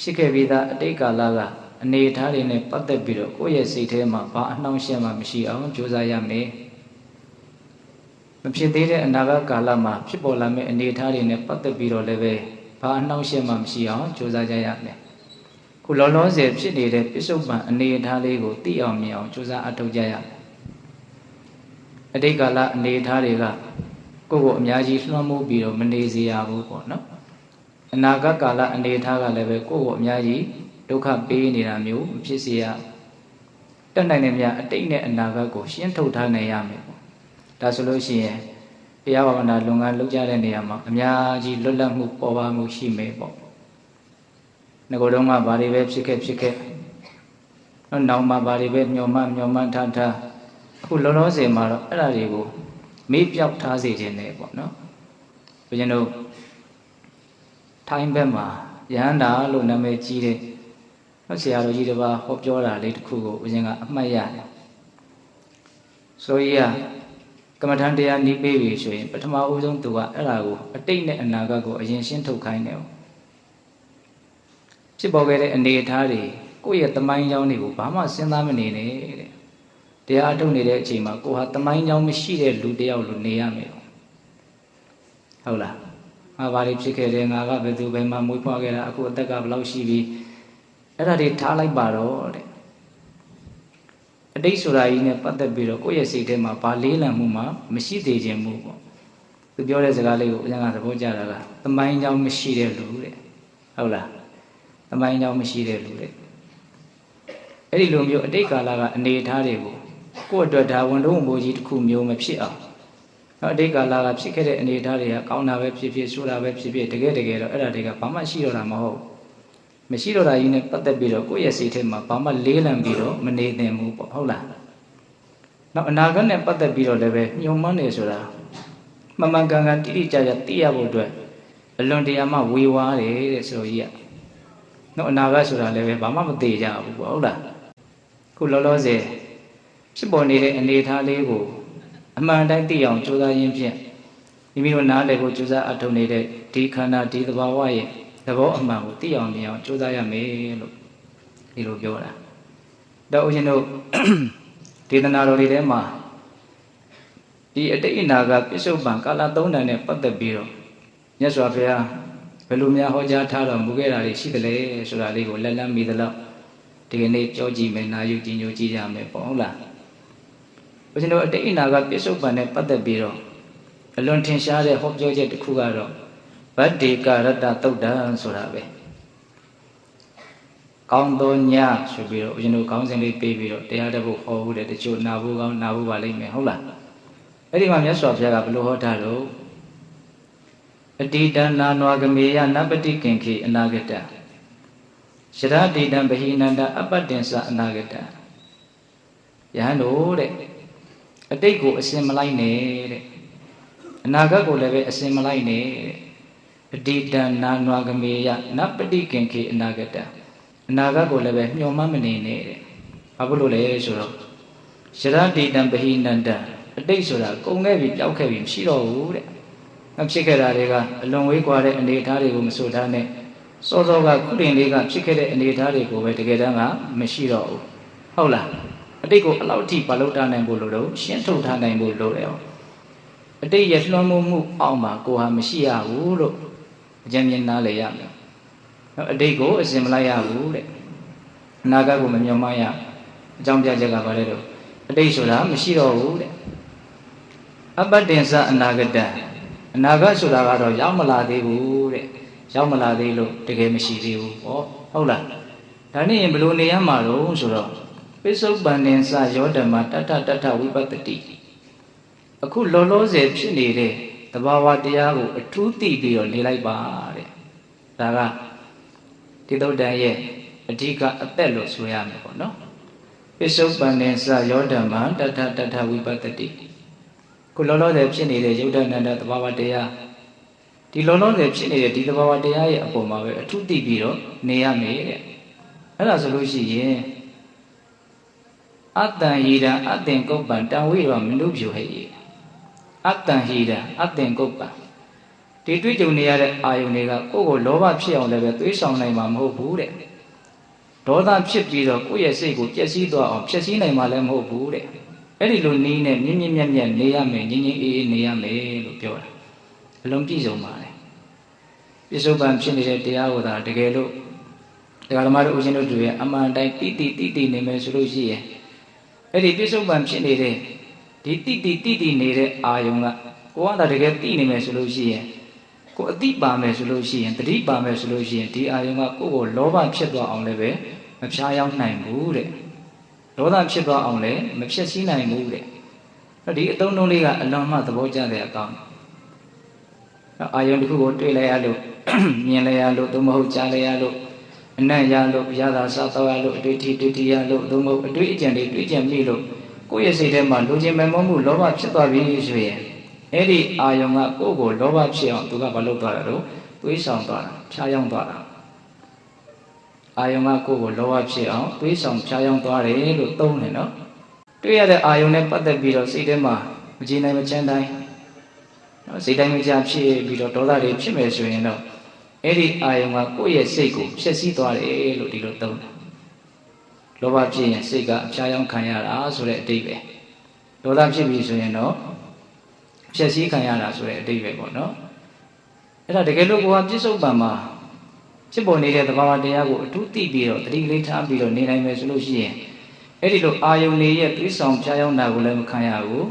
ဖြစ်ခဲ့ပြီးသားအတိတ်ကာလကအနေအထားတွေနဲ့ပတ်သက်ပြီးတော့ကိုယ့်ရဲ့စိတ်ထဲမှာဘာအနှောင့်အယှက်မှမရှိအောင်ကြိုးစားရမယ်မဖြစ်သေးတဲ့အနာဂတ်ကာလမှာဖြစ်ပေါ်လာမယ့်အနေအထားတွေနဲ့ပတ်သက်ပြီးတော့လည်းပဲဘာအနှောင့်အယှက်မှမရှိအောင်ကြိုးစားကြရမယ်ခုလောလောဆယ်ဖြစ်နေတဲ့ပစ္စုပန်အနေအထားလေးကိုသိအောင်မြင်အောင်ကြိုးစားအထောက်ကြရမယ်အတိတ်ကာလအနေအထားတွေကကိုယ့်ကိုအများကြီးလွှမ်းမိုးပြီးတော့မနေစေရဘူးပေါ့နော်အနာဂတ်ကာလအနေအထားကလည်းပဲကိုယ့်ကိုအများကြီးဒုက္ခပေးနေတာမျိုးမဖြစ်စေရတက်နိုင်တဲ့များအတိတ်နဲ့အနာဂတ်ကိုရှင်းထုတ်ထားနိုင်ရမယ်ပေါ့ဒါဆိုလို့ရှိရင်တရားဘာဝနာလုပ်ငန်းလုပ်ကြတဲ့နေရာမှာအများကြီးလွတ်လပ်မှုပေါ်ပါမှုရှိမယ်ပေါ့ငကိုယ်တော့မှဘာတွေပဲဖြစ်ခဲ့နောက်မှဘာတွေပဲမျောမှန်းထားအခုလောလောဆယ်မှာတော့အဲ့ဒါတွေကိုမေးပြောက်ထားစေခြင်းနဲ့ပေါ့နော်ဘုရင်တို့ထိုင်းဘက်မှာယဟန္တာလို့နာမည်ကြီးတဲ့ဆရာတော်ကြီးတစ်ပါးဟောပြောတာလေးတစ်ခုကိုဘုရင်ကအမှတ်ရတယ်ဆိုရကမ္မထံတရားနီးပေးပြီဆိုရင်ပထမဦးဆုံးသူကအဲ့ဒါကိုအတိတ်နဲ့အနာဂတ်ကိုအရင်ရှင်းထုတ်ခိုင်းတယ်ဖြစ်ပေါ်ခဲ့တဲ့အနေအထားတွေကိုယ့်ရဲ့သမိုင်းကြောင်းတွေကိုဘာမှစဉ်းစားမနေနဲ့တဲ့တရားအထုတ်နေတဲ့အချိန်မှာကိုဟာသမိုင်းကြောင်းမရှိတဲ့လူတစ်ယောက်လိုနေရမယ်ဟုတ်လားငါဘာတွေဖြစ်ခဲ့တယ်ငါကဘယ်သူဘယ်မှာမွေးဖွားခဲ့တာအခုအသက်ကဘယ်လောက်ရှိပြီအဲ့ဒါတွေထားလိုက်ပါတော့တဲ့အတိတ်ဆိုတာကြီးနဲ့ပတ်သက်ပြီးတော့ကိုယ့်ရဲ့စိတ်ထဲမှာဘာလေးလံမှုမှမရှိသေးခြင်းမှုပေါ့သူပြောတဲ့စကားလေးကိုအရင်ကသဘောကျတာကသမိုင်းကြောင်းမရှိတဲ့လူတဲ့ဟုတ်လားသမိုင်းကြောင်းမရှိတဲ့လူတဲ့အဲ့ဒီလိုမျိုးအတိတ်ကာလကအနေအထားတွေကိုကိုယ့်အတွက်ဒါဝန်ထုံးဝန်ပိုးကြီးတစ်ခုမျိုးမဖြစ်အောင်အတိတ်ကာလကဖြစ်ခဲ့တဲ့အနေအထားတွေကကောင်းတာပဲဖြစ်ဖြစ်ဆိုးတာပဲဖြစ်ဖြစ်တကယ်တော့အဲ့ဒါတွေကဘာမှရှိတော့တာမဟုတ်မရှိတော့တာကြီးနဲ့ပတ်သက်ပြီးတော့ကိုယ့်ရဲ့စိတ်ထဲမှာဘာမှလေးလံပြီးတော့မနေသင့်ဘူးပေါ့ဟုတ်လားနောက်အနာဂတ်နဲ့ပတ်သက်ပြီးတော့လည်းပဲညှို့မှန်းနေဆိုတာမှန်မှန်ကန်ကန်တိတိကျကျသိရဖို့အတွက်အလွန်တရာမှဝေဝါးတယ်တဲ့ဆိုတော့ကြီးကနောက်အနာဂတ်ဆိုတာလည်းပဲဘာမှမသိကြဘူးပေါ့ဟုတ်လားခုလောလောဆယ်ဖြစ်ပေါ်နေတဲ့အနေအထားလေးကိုအမှန်တိုင်းသိအောင်ကြိုးစားရင်းဖြင့်မိမိတို့နားလည်ဖို့ကြိုးစားအထောက်နေတဲ့ဒီခန္ဓာဒီသဘာဝရဲ့သဘောအမှန်ကိုသိအောင်မြင်အောင်ကြိုးစားရမယ်လို့ဒီလိုပြောတာတော့ဦးဇင်းတို့ဒေသနာတော်တွေထဲမှာဒီအတိတ်အနာဂတ်ပစ္စုပန်ကာလ၃တန်နဲ့ပတ်သက်ပြီးတော့မြတ်စွာဘုရားဘယ်လိုများဟောကြားထားတော်မူခဲ့တာတွေရှိသလဲဆိုတာလေးကိုလက်လန်းမိသလောက်ဒီကနေ့ကြောကြည့်မယ်နာယူကြည်ညိုကြည့်ကြမယ်ပေါ့ဟုတ်လားဦးဇင်းတို့အတိတ်အနာဂတ်ပစ္စုပန်နဲ့ပတ်သက်ပြီးတော့အလွန်ထင်ရှားတဲ့ဟောပြောချက်တစ်ခုကတော့ဗတ္တိကရတ္တသုတ်တံဆိုတာပဲကောင်းသောညဆိုပြီးတော့ဦးဇင်းတို့ခေါင်းစဉ်လေးပေးပြီးတော့တရားတစ်ပုဒ်ဟောဦးတယ်တချို့နာဖို့ကောင်းနာဖို့ပါလိမ့်မယ်ဟုတ်လားအဲ့ဒီမှာမြတ်စွာဘုရားကဘယ်လိုဟောထားတော့အတိတနာနွာကမေယနပတိကင်ခေအနာဂတရှရတိတံဗဟိနန္တအပတ္တင်္စအနာဂတယဟန်တို့တဲ့အတိတ်ကိုအစင်မလိုက်နဲ့တဲ့အနာဂတ်ကိုလည်းပဲအစင်မလိုက်နဲ့အတိတနာနွာကမေယနပတိကင်ခေအနာဂတအနာဂတ်ကိုလည်းပဲမျှော်မှန်းမနေနဲ့တဲ့ဘာဖြစ်လို့လဲဆိုတော့ရှရတိတံဗဟိနန္တအတိတ်ဆိုတာကုန်ခဲ့ပြီပျောက်ခဲ့ပြီမရှိတော့ဘူးတဲ့ဖြစ်ခဲ့တာတွေကအလွန်ဝေးကွာတဲ့အနေအထားတွေကိုမဆိုထားနဲ့စောစောကခုတင်လေးကဖြစ်ခဲ့တဲ့အနေအထားတွေကိုပဲတကယ်တမ်းကမရှိတော့ဘူးဟုတ်လားအတိတ်ကိုအလောက်ထိမလုပ်ထားနိုင်ဖို့လိုတော့ရှင်းထုတ်ထားနိုင်ဖို့လိုတယ်အတိတ်ရဲ့လွှမ်းမိုးမှုအောက်မှာကိုဟာမရှိရဘူးလို့အကျဉ်းမြင်နားလည်ရမယ်အတိတ်ကိုအစင်မလိုက်ရဘူးတဲ့အနာဂတ်ကိုမမျှော်မှန်းရအကြောင်းပြချက်ကဘာလဲတော့အတိတ်ဆိုတာမရှိတော့ဘူးတဲ့အပတ္တင်္စအနာဂတအနာဂတ်ဆိုတာကတော့ရောက်မလာသေးဘူးတဲ့ရောက်မလာသေးလို့တကယ်မရှိသေးဘူးပေါ့ဟုတ်လားဒါနဲ့ရင်ဘယ်လိုနေရမှာတော့ဆိုတော့ပိဿုပန္နင်္စယောဓမ္မတထဝိပတ္တိအခုလောလောဆယ်ဖြစ်နေတဲ့သဘာဝတရားကိုအထူးသိပြီးတော့နေလိုက်ပါတဲ့ဒါကဒီသုတ်တန်ရဲ့အဓိကအသက်လို့ဆိုရမယ်ပေါ့နော်ပိဿုပန္နင်္စယောဓမ္မတထဝိပတ္တိခုလောလောဆယ်ဖြစ်နေတဲ့ယုတ်တဏ္ဍသဘာဝတရားဒီလောလောဆယ်ဖြစ်နေတဲ့ဒီသဘာဝတရားရဲ့အပေါ်မှာပဲအထူးသိပြီးတော့နေရမယ်တဲ့အဲ့ဒါဆိုလို့ရှိရင်အတ္တံဟိရံအတ္တင်ကုပ္ပံတံဝိရောမနုဖြူဟိအတ္တံဟိရံအတ္တင်ကုပ္ပံတ ဒီတွေ့ကြုံနေရတဲ့အာယုန်တွေကကိုယ့်ကိုလောဘဖြစ်အောင်လည်းပဲသွေးဆောင်နိုင်မှာမဟုတ်ဘူးတဲ့ဒေါသဖြစ်ပြီးတော့ကိုယ့်ရဲ့စိတ်ကိုပျက်စီးသွားအောင်ဖျက်ဆီးနိုင်မှာလည်းမဟုတ်ဘူးတဲ့အဲ့ဒီလိုနည်းနဲ့မြင့်မြင့်မြတ်မြတ်နေရမယ်ငြိမ်းငြိမ်းအေးအေးနေရမယ်လို့ပြောတာအလုံးပြည့်စုံပါတယ်ပြစ္ဆုတ်ပံဖြစ်နေတဲ့တရားကိုသာတကယ်လို့တရားဓမ္မတို့ဦးဇင်းတို့တွေရဲ့အမှန်တိုင်းတိနေမယ်ဆိုလို့ရှိရင်အဲ့ဒီပြစ္ဆုတ်ပံဖြစ်နေတဲ့ဒီတိနေတဲ့အာယုံကကိုကသာတကယ်တိနေမယ်ဆိုလို့ရှိရင်ကိုအတိပါမယ်ဆိုလို့ရှိရင်တတိပါမယ်ဆိုလို့ရှိရင်ဒီအာယုံကကိုကိုလောဘဖြစ်သွားအောင်လည်းပဲမဖြားရောက်နိုင်ဘူးတဲ့ဒေါသဖြစ်သွားအောင်လည်းမဖြစ်စည်းနိုင်ဘူးတဲ့ဒီအသုံးလုံးလေးကအလွန်မှသဘောကျတဲ့အကောင်းအာယုံတစ်ခုကိုတွေ့လိုက်ရလို့မြင်လိုက်ရလို့သို့မဟုတ်ကြားလိုက်ရလို့အနံ့ရလို့ရတာစားတော့ရလို့အတွေ့အထိရလို့သို့မဟုတ်အတွေ့အကြံတွေတွေ့ကြံမိလို့ကိုယ့်ရဲ့စိတ်ထဲမှာလူချင်းမဲ့မမှုလောဘဖြစ်သွားပြီဆိုရင်အဲ့ဒီအာယုံကကိုယ့်ကိုလောဘဖြစ်အောင်သူကမလုပ်သွားတာတော့သွေးဆောင်သွားတာဖြားယောင်းသွားတာအာယုံကကိုယ့်ကိုလောဘဖြစ်အောင်သွေးဆောင်ဖြားယောင်းသွားတယ်လို့သုံးတယ်နော်တွေ့ရတဲ့အာယုံနဲ့ပတ်သက်ပြီးတော့စိတ်ထဲမှာမကြည်နိုင်မချမ်းတိုင်းနော်စိတ်တိုင်းမချဖြစ်ပြီးတော့ဒေါသတွေဖြစ်မယ်ဆိုရင်တော့အဲ့ဒီအာယုံကကိုယ့်ရဲ့စိတ်ကိုဖျက်ဆီးသွားတယ်လို့ဒီလိုသုံးတယ်လောဘဖြစ်ရင်စိတ်ကအဖြားယောင်းခံရတာဆိုတဲ့အဓိပ္ပာယ်ဒေါသဖြစ်ပြီဆိုရင်တော့ဖြည့်ဆည်းခံရတာဆိုတဲ့အဓိပ္ပာယ်ပေါ့နော်အဲ့ဒါတကယ်လို့ကိုကပြစ္ဆုတ်ပံမှာဖြစ်ပေါ်နေတဲ့သဘာဝတရားကိုအထူးသိပြီးတော့တတိလေးထားပြီးတော့နေနိုင်မယ်ဆိုလို့ရှိရင်အဲ့ဒီလိုအာယုန်လေးရဲ့သွေးဆောင်ဖြားယောင်းတာကိုလည်းမခံရဘူး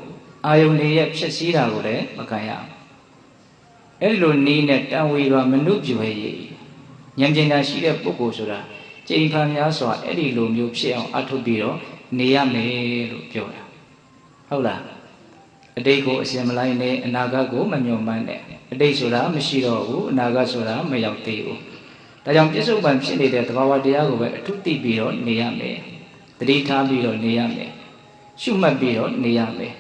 အာယုန်လေးရဲ့ဖြည့်ဆည်းတာကိုလည်းမခံရဘူးအဲ့ဒီလိုနေနဲ့တန်ဝေကမနုပြွယ်ရည်ဉာဏ်ပညာရှိတဲ့ပုဂ္ဂိုလ်ဆိုတာကြိမ်ဖန်များစွာအဲ့ဒီလိုမျိုးဖြစ်အောင်အထုတ်ပြီးတော့နေရမယ်လို့ပြောတာဟုတ်လားအတိတ်ကိုအရှင်မလိုက်နဲ့အနာဂတ်ကိုမမျှော်မှန်းနဲ့အတိတ်ဆိုတာမရှိတော့ဘူးအနာဂတ်ဆိုတာမရောက်သေးဘူးဒါကြောင့်ပြစ္ဆုတ်ပံဖြစ်နေတဲ့သဘာဝတရားကိုပဲအထုသိပြီးတော့နေရမယ်တတိထားပြီးတော့နေရမယ်ရှုမှတ်ပြီးတော့နေရမယ်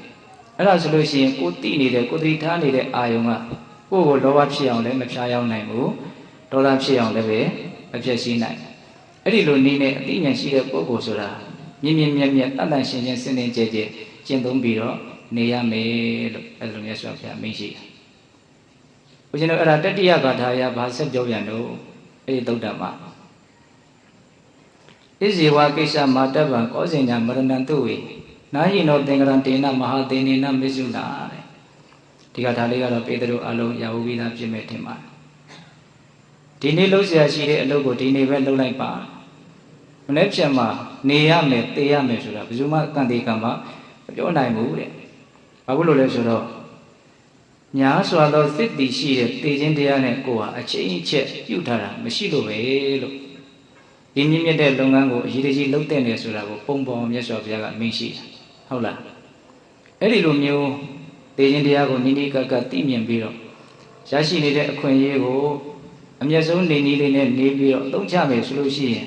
အဲ့ဒါဆိုလို့ရှိရင်ကိုသိနေတဲ့ကိုတတိထားနေတဲ့အာယုံကကိုယ့်ကိုလောဘဖြစ်အောင်လည်းမဖြားယောင်းနိုင်ဘူးဒေါသဖြစ်အောင်လည်းပဲမဖြစ်စည်းနိုင်အဲ့ဒီလိုနည်းနဲ့အသိဉာဏ်ရှိတဲ့ပုဂ္ဂိုလ်ဆိုတာမြင့်မြတ်တန်ရှင်းရှင်းစင်စင်ကြဲကြဲကျင့်သုံးပြီးတော့နေရမယ်လို့အဲ့လိုမျိုးဆိုပြအမိန့်ရှိတယ်။ဦးဇင်းတို့အဲ့ဒါတတိယဂါထာရဘာဆက်ပြောပြန်တော့အဲ့ဒီသုတ္တမှာဣဇေဝကိစ္စမာတ္တဗံကောဇင်ညာမရဏံတုဝေနာဟိနောသင်္ကရံတေနမဟာသေနေနမေစုနာတဲ့ဒီဂါထာလေးကတော့ပေတရုအလုံးရဝပြီးသားပြင်မဲ့ထင်ပါတယ်။ဒီနေ့လှုပ်ရှားရှိတဲ့အလုပ်ကိုဒီနေ့ပဲလှုပ်လိုက်ပါမနေ့ပြန်မှာနေရမယ်သေရမယ်ဆိုတာဘယ်သူမှကံတေကံမှာမပြောနိုင်ဘူးတဲ့ဘာဖြစ်လို့လဲဆိုတော့ညာစွာသောသစ်တည်ရှိတဲ့သေခြင်းတရားနဲ့ကိုယ်ဟာအချင်းအချက်ပြုထားတာမရှိလို့ပဲလို့ဒီမြင့်မြတ်တဲ့လုပ်ငန်းကိုအရေးတကြီးလုပ်တဲ့နေဆိုတာကိုပုံပေါ်မြတ်စွာဘုရားကအမိန့်ရှိတာဟုတ်လားအဲ့ဒီလိုမျိုးသေခြင်းတရားကိုနိနိကကသိမြင်ပြီးတော့ရရှိနေတဲ့အခွင့်အရေးကိုအမျက်ဆုံးနေနည်းလေးနဲ့နေပြီးတော့အသုံးချမယ်ဆိုလို့ရှိရင်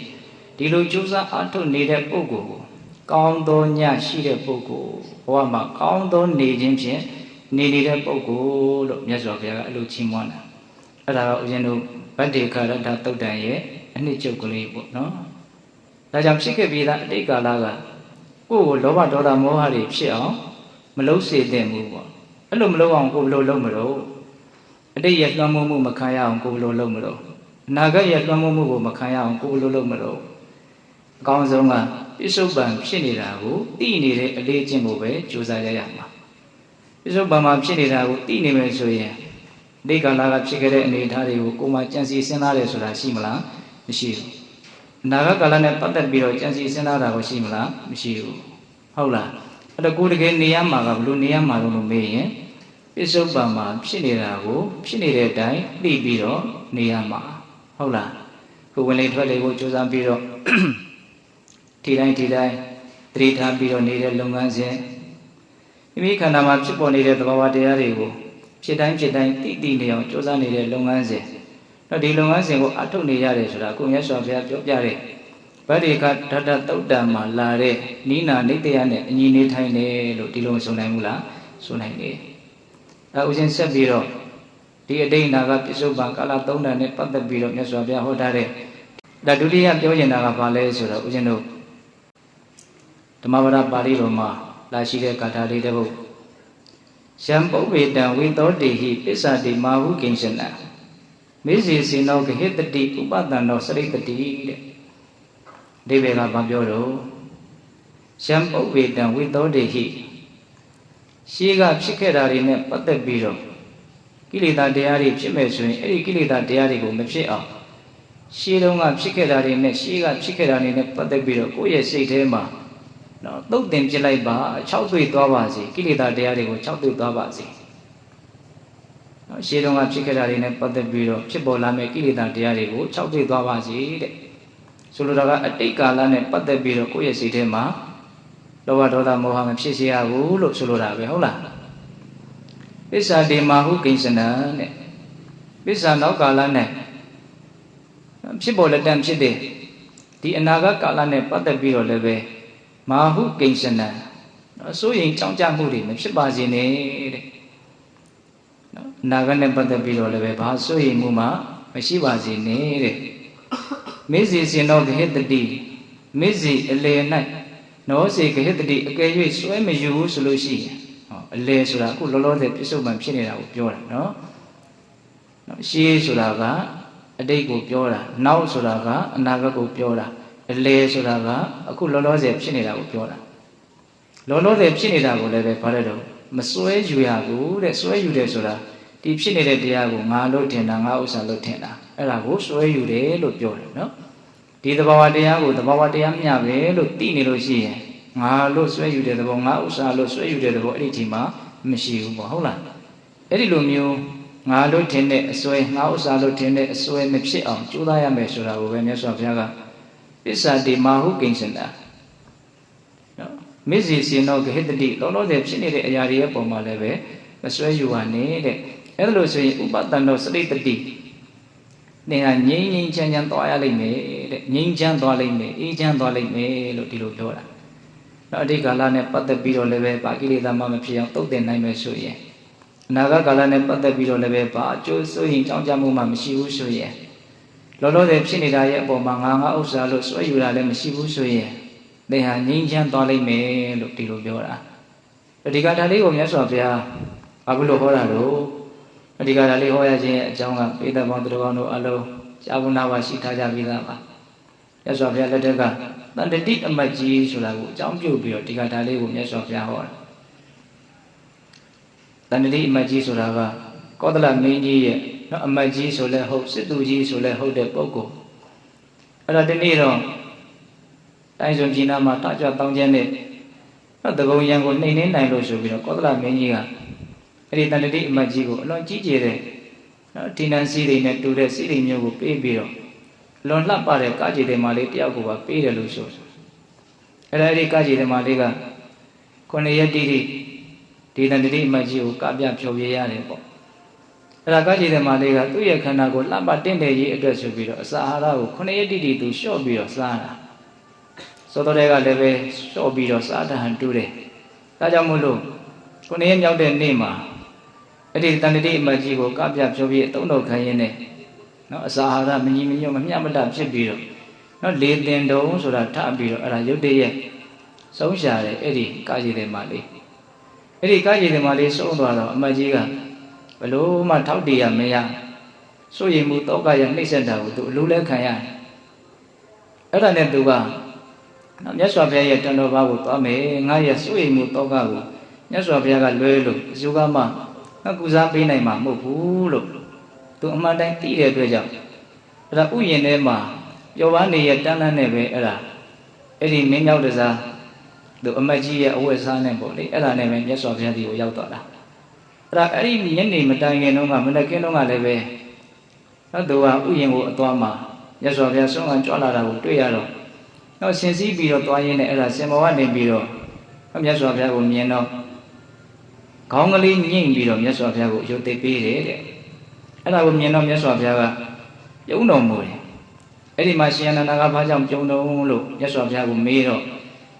ဒီလိုကြိုးစားအားထုတ်နေတဲ့ပုဂ္ဂိုလ်ကိုကောင်းသောညရှိတဲ့ပုဂ္ဂိုလ်ဘဝမှာကောင်းသောနေခြင်းဖြင့်နေတဲ့ပုဂ္ဂိုလ်လို့မြတ်စွာဘုရားကအဲ့လိုချီးမွမ်းတာအဲ့ဒါကဦးဇင်းတို့ဗတ္တေခရတ္တသုတ်တံရဲ့အနှစ်ချုပ်ကလေးပေါ့နော်ဒါကြောင့်ဖြစ်ခဲ့ပြီးသားအတိတ်ကာလကကိုယ့်ကိုလောဘဒေါသမောဟတွေဖြစ်အောင်မလုံးစေတဲ့မှုပေါ့အဲ့လိုမလုံးအောင်ကိုယ်ဘယ်လိုလုပ်မလို့အတိတ်ရဲ့လွှမ်းမိုးမှုမခံရအောင်ကိုယ်ဘယ်လိုလုပ်မလို့အနာဂတ်ရဲ့လွှမ်းမိုးမှုကိုမခံရအောင်ကိုယ်ဘယ်လိုလုပ်မလို့အကောင်းဆုံးကပြစ္ဆုတ်ပံဖြစ်နေတာကိုသိနေတဲ့အလေးချင်းကိုပဲကြိုးစားရရမှာပြစ္ဆုတ်ပံမှာဖြစ်နေတာကိုသိနေမယ်ဆိုရင်ဒီကာလကဖြစ်ခဲ့တဲ့အနေအထားတွေကိုကိုယ်မှကြံစည်စဉ်းစားတယ်ဆိုတာရှိမလားမရှိဘူးအနာဂတ်ကာလနဲ့ပတ်သက်ပြီးတော့ကြံစည်စဉ်းစားတာကိုရှိမလားမရှိဘူးဟုတ်လားအဲ့တော့ကိုယ်တကယ်နေရမှာကဘလို့နေရမှာလို့မေးရင်ပြစ္ဆုတ်ပံမှာဖြစ်နေတာကိုဖြစ်နေတဲ့အတိုင်းသိပြီးတော့နေရမှာဟုတ်လားကိုယ်ဝင်လေထွက်လေကိုကြိုးစားပြီးတော့ဒီတိုင်းသတိထားပြီးတော့နေတဲ့လုပ်ငန်းစဉ်မိခန္ဓာမှာဖြစ်ပေါ်နေတဲ့သဘာဝတရားတွေကိုဖြစ်တိုင်းသိနေအောင်ကြိုးစားနေတဲ့လုပ်ငန်းစဉ်တော့ဒီလုပ်ငန်းစဉ်ကိုအထုတ်နေရတယ်ဆိုတာကိုမြတ်စွာဘုရားပြောပြတဲ့ဗတ္တိကဓာတသုတ်တံမှာလာတဲ့နိနာနိတ္တယနဲ့အညီနေထိုင်တယ်လို့ဒီလိုဆိုနိုင်ဘူးလားဆိုနိုင်တယ်ဥစဉ်ဆက်ပြီးတော့ဒီအတိတ်နာကပြစ္ဆုတ်ပံကာလသုံးတန်နဲ့ပတ်သက်ပြီးတော့မြတ်စွာဘုရားဟောထားတဲ့ဒါဒုတိယပြောရင်တာကဘာလဲဆိုတော့ဦးဇင်းတို့ဓမ္မပဒပါဠိတော်မှာလာရှိတဲ့ဂါထာလေးတစ်ပုဒ် ရှံပုပ္ပေတံဝိသောတိဟိပစ္ဆာတိမာဟုကိဉ္စနံမေဇေစေနောဂဟိတတိဥပတံနောစရိတတိတဲ့ဒီဘေကဘာပြောတော့ရှံပုပ္ပေတံဝိသောတိဟိရှေးကဖြစ်ခဲ့တာတွေနဲ့ပတ်သက်ပြီးတော့ကိလေသာတရားတွေဖြစ်မဲ့ဆိုရင်အဲ့ဒီကိလေသာတရားတွေကိုမဖြစ်အောင်ရှေးတုန်းကဖြစ်ခဲ့တာတွေနဲ့ရှေးကဖြစ်ခဲ့တာတွေနဲ့ပတ်သက်ပြီးတော့ကိုယ့်ရဲ့စိတ်ထဲမှာနော်သုတ်တင်ပြလိုက်ပါ6တွေ့သွားပါစေကိလေသာတရားတွေကို6တွေ့သွားပါစေနော်ရှေးတုန်းကဖြစ်ခဲ့တာတွေနဲ့ပတ်သက်ပြီးတော့ဖြစ်ပေါ်လာမဲ့ကိလေသာတရားတွေကို6တွေ့သွားပါစေတဲ့ဆိုလိုတာကအတိတ်ကာလနဲ့ပတ်သက်ပြီးတော့ကိုယ့်ရဲ့စိတ်ထဲမှာလောဘဒေါသမောဟမဖြစ်စေရဘူးလို့ဆိုလိုတာပဲဟုတ်လားပစ္ဆာတိမာဟုကိဉ္စနံတဲ့ပစ္ဆာနောက်ကာလနဲ့ဖြစ်ပေါ်လက်တံဖြစ်တဲ့ဒီအနာဂတ်ကာလနဲ့ပတ်သက်ပြီးတော့လည်းပဲမာဟုကိဉ္စနံနော်စိုးရင်ကြောင်းကြမှုတွေမဖြစ်ပါစေနဲ့တဲ့နော်အနာဂတ်နဲ့ပတ်သက်ပြီးတော့လည်းပဲဘာစိုးရင်မှုမှမရှိပါစေနဲ့တဲ့မေဇေစင်သောဂဟိတတိမေဇေအလေ၌နောစေဂဟိတတိအကယ်၍စွဲမယူဘူးဆိုလို့ရှိရင်အလေဆိုတာအခုလောလောဆယ်ပြစ္ဆုတ်မှန်ဖြစ်နေတာကိုပြောတာနော်ရှေးဆိုတာကအတိတ်ကိုပြောတာနောက်ဆိုတာကအနာဂတ်ကိုပြောတာအလေဆိုတာကအခုလောလောဆယ်ဖြစ်နေတာကိုပြောတာလောလောဆယ်ဖြစ်နေတာကိုလည်းပဲဘာလဲတော့မစွဲယူရဘူးတဲ့စွဲယူတယ်ဆိုတာဒီဖြစ်နေတဲ့တရားကိုငါလို့ထင်တာငါဥစ္စာလို့ထင်တာအဲ့ဒါကိုစွဲယူတယ်လို့ပြောတယ်နော်ဒီသဘာဝတရားကိုသဘာဝတရားမျှပဲလို့သိနေလို့ရှိရင်ငါလို့စွဲယူတဲ့သဘောငါဥစ္စာလို့စွဲယူတဲ့သဘောအဲ့ဒီချိန်မှာမရှိဘူးပေါ့ဟုတ်လားအဲ့ဒီလိုမျိုးငါလို့ထင်တဲ့အစွဲငါဥစ္စာလို့ထင်တဲ့အစွဲမဖြစ်အောင်ကြိုးစားရမယ်ဆိုတာကိုပဲမြတ်စွာဘုရားကပစ္ဆာတိမာဟုကိဉ္စနံနော်မေဇေစေနောဂဟိတတိလောလောဆယ်ဖြစ်နေတဲ့အရာတွေရဲ့ပုံမှာလည်းပဲမစွဲယူရနဲ့တဲ့အဲ့ဒါလို့ဆိုရင်ဥပတံတော်စရိတတိနေဟာငြိမ်းငြိမ်းချမ်းချမ်းသွားရလိမ့်မယ်တဲ့ငြိမ်းချမ်းသွားလိမ့်မယ်အေးချမ်းသွားလိမ့်မယ်လို့ဒီလိုပြောတာနောက်အတိတ်ကာလနဲ့ပတ်သက်ပြီးတော့လည်းပဲပါကိလေသာမှမဖြစ်အောင်တုတ်တင်နိုင်မယ်ဆိုရင်အနာဂတ်ကာလနဲ့ပတ်သက်ပြီးတော့လည်းပဲဘာအကျိုးဆိုရင်ကြောင်းကြမှုမှမရှိဘူးဆိုရင်လောလောဆယ်ဖြစ်နေတာရဲ့အပေါ်မှာငါဥစ္စာလို့စွဲယူတာလည်းမရှိဘူးဆိုရင်သင်ဟာငြိမ်းချမ်းသွားလိမ့်မယ်လို့ဒီလိုပြောတာဒီကထာလေးကိုမြတ်စွာဘုရားဘာလို့ဟောတာလို့ဒီကထာလေးဟောရခြင်းရဲ့အကြောင်းကပိဋကပေါင်းသူတော်ကောင်းတို့အလုံးကြာဘူးနာပါရှိထားကြပြီးသားပါမြတ်စွာဘုရားလက်ထက်ကတန်တတိအမတ်ကြီးဆိုတာကိုအကြောင်းပြုပြီးတော့ဒီကထာလေးကိုမြတ်စွာဘုရားဟောတာတန်တတိအမတ်ကြီးဆိုတာကကောသလမင်းကြီးရဲ့နော်အမတ်ကြီးဆိုလဲဟုတ်စစ်သူကြီးဆိုလဲဟုတ်တဲ့ပုဂ္ဂိုလ်အဲ့တော့ဒီနေ့တော့တိုင်းစွန်ပြည်နာမှာတကြွတောင်းကျမ်းနဲ့နော်တကုံရံကိုနှိမ်နှင်းနိုင်လို့ဆိုပြီးတော့ကောသလမင်းကြီးကအဲ့ဒီတန်တတိအမတ်ကြီးကိုအလွန်ကြီးကျယ်တဲ့နော်ဒီနန်စီးတွေနဲ့တူတဲ့စီးတွေမျိုးကိုပေးပြီးတော့လွန်လှပတဲ့ကာကြီးတဲ့မာလေးတယောက်ကိုပါပေးတယ်လို့ဆိုအဲ့ဒါအဲ့ဒီကာကြီးတဲ့မာလေးက9ရက်တိတိဒီတန်တတိအမတ်ကြီးကိုကပြဖြောပြရတယ်ပေါ့အဲ့ဒါကာကြီးတဲ့မာလေးကသူ့ရဲ့ခန္ဓာကိုလှပတင့်တယ်ရေးအတွက်ဆိုပြီးတော့အစာအာဟာရကို9ရက်တိတိသူလျှော့ပြီးတော့စားတာစောတော်တွေကလည်းပဲလျှော့ပြီးတော့စားတဟန်တူးတယ်ဒါကြောင့်မို့လို့9ရက်မြောက်တဲ့နေ့မှာအဲ့ဒီတန်တတိအမတ်ကြီးကိုကပြဖြောပြအတုံးတော်ခံရင်းနဲ့နော်အစာအာဟာရမညီမညွတ်မမျှမတဖြစ်ပြီးတော့နော်လေတင်တုံးဆိုတာထပ်ပြီးတော့အဲ့ဒါရုပ်တရက်ဆုံးရှာတယ်အဲ့ဒီကာကြီးတဲ့မာလေးအဲ့ဒီကာကြီးတဲ့မာလေးဆုံးသွားတော့အမတ်ကြီးကဘလို့မှထောက်တည်ရမရစိုးရိမ်မှုတောကရနှိမ့်ဆက်တာကိုသူအလိုလဲခံရတယ်အဲ့ဒါနဲ့သူကနော်မြတ်စွာဘုရားရဲ့တန်တော်ဘာကိုသွားမယ်ငါရဲ့စိုးရိမ်မှုတောကကိုမြတ်စွာဘုရားကလွဲလို့အစုကမှကုစားပေးနိုင်မှာမဟုတ်ဘူးလို့သူအမှန်တိုင်းသိတဲ့အတွက်ကြောင့်အဲ့ဒါဥယျာဉ်ထဲမှာပျော်ပါနေရတန်းတန်းနဲ့ပဲအဲ့ဒီမင်းမြောက်တစားသူအမတ်ကြီးရဲ့အဝတ်စားနဲ့ပေါ့လေအဲ့ဒါနဲ့ပဲမြတ်စွာဘုရားဒီကိုရောက်သွားတာအဲ့ဒီညနေမတိုင်ခင်တုန်းကမနက်ကင်းတုန်းကလည်းပဲနော်သူကဥယျာဉ်ကိုအသွားမှာမြတ်စွာဘုရားဆုံးခံကြွလာတာကိုတွေ့ရတော့နော်ဆင်စည်းပြီးတော့သွားရင်းနဲ့အဲ့ဒါစင်မောကနေပြီးတော့မြတ်စွာဘုရားကိုမြင်တော့ခေါင်းကလေးညှိပြီးတော့မြတ်စွာဘုရားကိုရုပ်သိပေးတယ်တဲ့အဲ့ဒါကိုမြင်တော့မြတ်စွာဘုရားကပြုံးတော်မူတယ်အဲ့ဒီမှာရှင်အနန္ဒာကဘာကြောင့်ပြုံးတော်လို့မြတ်စွာဘုရားကိုမေးတော့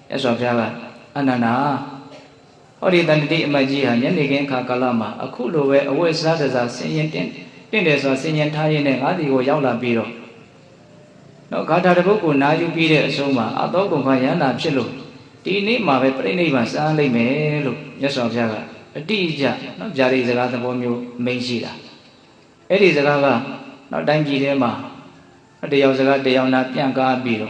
မြတ်စွာဘုရားကအနန္ဒာဟောဒီတန်တိအမတ်ကြီးဟာညနေခင်းခါကာလမှာအခုလိုပဲအဝတ်စားတစားဆင်ရင်တင့်တယ်ဆိုဆင်ရင်ထားရင်းနဲ့ငါးဒီကိုရောက်လာပြီးတော့နော်ဂါထာတစ်ပုဒ်ကိုနာယူပြီးတဲ့အဆုံးမှာအသောကုန်ခရဟန္တာဖြစ်လို့ဒီနေ့မှာပဲပြိဋိနိဗ္ဗာန်စမ်းလိုက်မယ်လို့မြတ်စွာဘုရားက အတိအကျနော်ဗျာဒိတ်စကားသဘောမျိုးမိန်ရှိတာအဲ့ဒီစကားကနောက်တိုင်းပြည်ထဲမှာတယောက်စကားတယောက်နာပြန့်ကားပြီးတော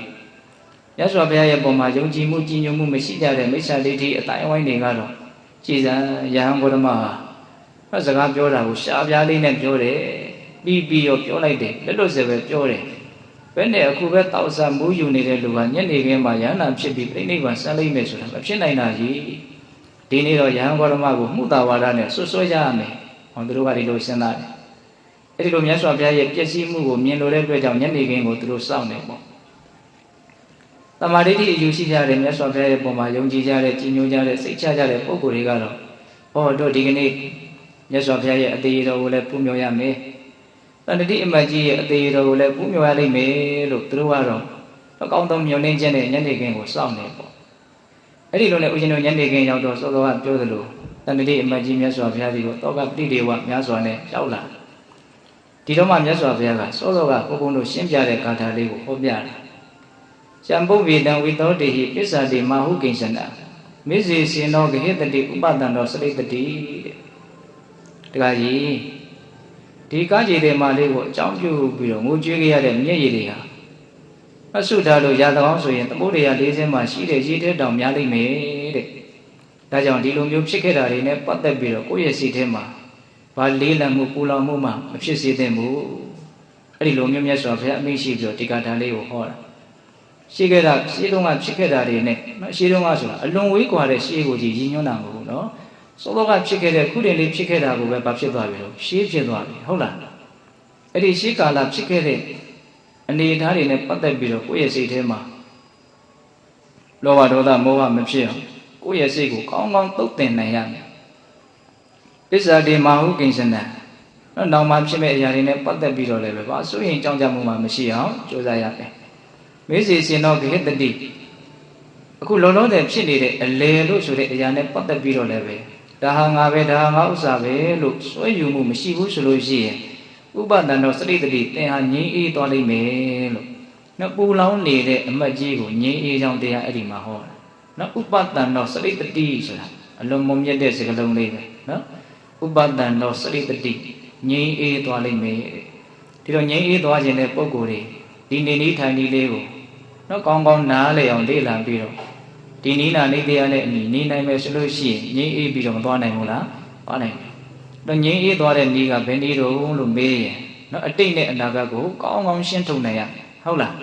့မြတ်စွာဘုရားရဲ့ပုံမှာယုံကြည်မှုကြည်ညိုမှုမရှိကြတဲ့မိစ္ဆာဒိဋ္ဌိအတိုင်းအဝိုင်းတွေကတော့ကြည်စံယဟန်ဂေါတမဟာစကားပြောတာကိုရှားပြားလေးနဲ့ပြောတယ်ပြီးရောပြောလိုက်တယ်လက်လွတ်စပဲပြောတယ်ဘယ်နဲ့အခုပဲတောက်စားမူးယူနေတဲ့လူကညနေခင်းမှာယဟန္တာဖြစ်ပြီးပြိဋိဘံဆန်းလိမ့်မယ်ဆိုတာမဖြစ်နိုင်တာကြီးဒီနေ့တော့ယဟန်ဂေါတမကိုမှုတာဝါဒနဲ့ဆွဆွဲကြရမယ်ဟောသူတို့ကဒီလိုစဉ်းစားတယ်အဲ့ဒီလိုမြတ်စွာဘုရားရဲ့ပျက်စီးမှုကိုမြင်လို့တဲ့အတွက်ကြောင့်ညနေခင်းကိုသူတို့စောင့်နေပေါ့တမာဒိဋ္ဌိအယူရှိကြတဲ့မြတ်စွာဘုရားရဲ့ပုံမှာယုံကြည်ကြတဲ့ကြည်ညိုကြတဲ့စိတ်ချကြတဲ့ပုဂ္ဂိုလ်တွေကတော့ဟောတို့ဒီကနေ့မြတ်စွာဘုရားရဲ့အသေးတော်ကိုလည်းပူမြော်ရမယ်တဏှတိအမတ်ကြီးရဲ့အသေးတော်ကိုလည်းပူမြော်ရလိမ့်မယ်လို့သူတို့ကတော့အကောင်းဆုံးမျှော်လင့်ချက်နဲ့ညနေခင်းကိုစောင့်နေပေါ့အဲ့ဒီလိုနဲ့ဦးဇင်းတို့ညနေခင်းရောက်တော့စောစောကပြောသလိုတဏှတိအမတ်ကြီးမြတ်စွာဘုရားဒီကိုတောကပဋိဒေဝများစွာနဲ့ရောက်လာဒီတော့မှမြတ်စွာဘုရားကစောစောကဘုန်းဘုန်းတို့ရှင်းပြတဲ့ဂါထာလေးကိုဟောပြတယ်ရှံပုဗ္ဗေတံဝိသောတေဟိပစ္ဆာတိမဟုကိဉ္စနာမေဇေစေနောဂဟိတတိဥပဒံတော်စရိတတိတဲ့တခါကြီးဒီကားကြီးတွေမှလေးကိုအကြောင်းပြုပြီးတော့ငိုကြွေးကြရတဲ့မျက်ရည်တွေဟာအဆုထားလို့ရာသကောင်းဆိုရင်သမုဒ္ဒရာ၄ဆင်းမှရှိတဲ့ရည်တဲ့တောင်များလိမ့်မယ်တဲ့ဒါကြောင့်ဒီလိုမျိုးဖြစ်ခဲ့တာတွေနဲ့ပတ်သက်ပြီးတော့ကိုယ့်ရဲ့စိတ်ထဲမှာဘာလေးလံမှုပူလောင်မှုမှမဖြစ်စေသင့်ဘူးအဲ့ဒီလိုမျိုးမြတ်စွာဘုရားအမိန့်ရှိပြီးတော့ဒီကာထာလေးကိုဟောတာရှိခဲ့တာရှေးတုန်းကဖြစ်ခဲ့တာတွေနဲ့ရှေးတုန်းကဆိုတာအလွန်ဝေးကွာတဲ့ရှေးကိုကြီးရည်ညွှန်းတာမဟုတ်ဘူးနော်စောစောကဖြစ်ခဲ့တဲ့ခုတင်လေးဖြစ်ခဲ့တာကိုပဲဘာဖြစ်သွားပြီလို့ရှေးဖြစ်သွားပြီဟုတ်လားအဲ့ဒီရှေးကာလဖြစ်ခဲ့တဲ့အနေအထားတွေနဲ့ပတ်သက်ပြီးတော့ကိုယ့်ရဲ့စိတ်ထဲမှာလောဘဒေါသမောဟမဖြစ်အောင်ကိုယ့်ရဲ့စိတ်ကိုကောင်းကောင်းသုတ်သင်နိုင်ရမယ်ပစ္ဆာတိမဟုကိဉ္စနာနောက်မှဖြစ်မဲ့အရာတွေနဲ့ပတ်သက်ပြီးတော့လည်းပဲဘာဆိုရင်ကြောင်းကြမှုမှမရှိအောင်ကြိုးစားရမယ်မေဇေရှင်တော်ဂဟိတတိအခုလုံးလုံးတဲ့ဖြစ်နေတဲ့အလေလို့ဆိုတဲ့အရာနဲ့ပတ်သက်ပြီးတော့လည်းပဲဒါဟာငါပဲဒါဟာငါဥစ္စာပဲလို့စွဲယူမှုမရှိဘူးဆိုလို့ရှိရင်ဥပဒံတော်စရိတတိသင်ဟာငြိမ်းအေးသွားလိမ့်မယ်လို့နော်ပူလောင်နေတဲ့အမတ်ကြီးကိုငြိမ်းအေးကြောင်းတရားအဲ့ဒီမှာဟောတာနော်ဥပဒံတော်စရိတတိဆိုတာအလွန်မုံမြတ်တဲ့စကားလုံးလေးပဲနော်ဥပဒံတော်စရိတတိငြိမ်းအေးသွားလိမ့်မယ်ဒီတော့ငြိမ်းအေးသွားခြင်းတဲ့ပုဂ္ဂိုလ်တွေဒီနေနည်းထိုင်နည်းလေးကိုနော်ကောင်းကောင်းနားလည်အောင်လေ့လာပြီးတော့ဒီနိနာနေတရားနဲ့အညီနေနိုင်မယ်ဆိုလို့ရှိရင်ငြိမ်းအေးပြီးတော့မသွားနိုင်ဘူးလားသွားနိုင်တယ်တော့ငြိမ်းအေးသွားတဲ့နည်းကဘယ်နည်းတော့လို့မေးရင်နော်အတိတ်နဲ့အနာဂတ်ကိုကောင်းကောင်းရှင်းထုတ်နိုင်ရဟုတ်လာ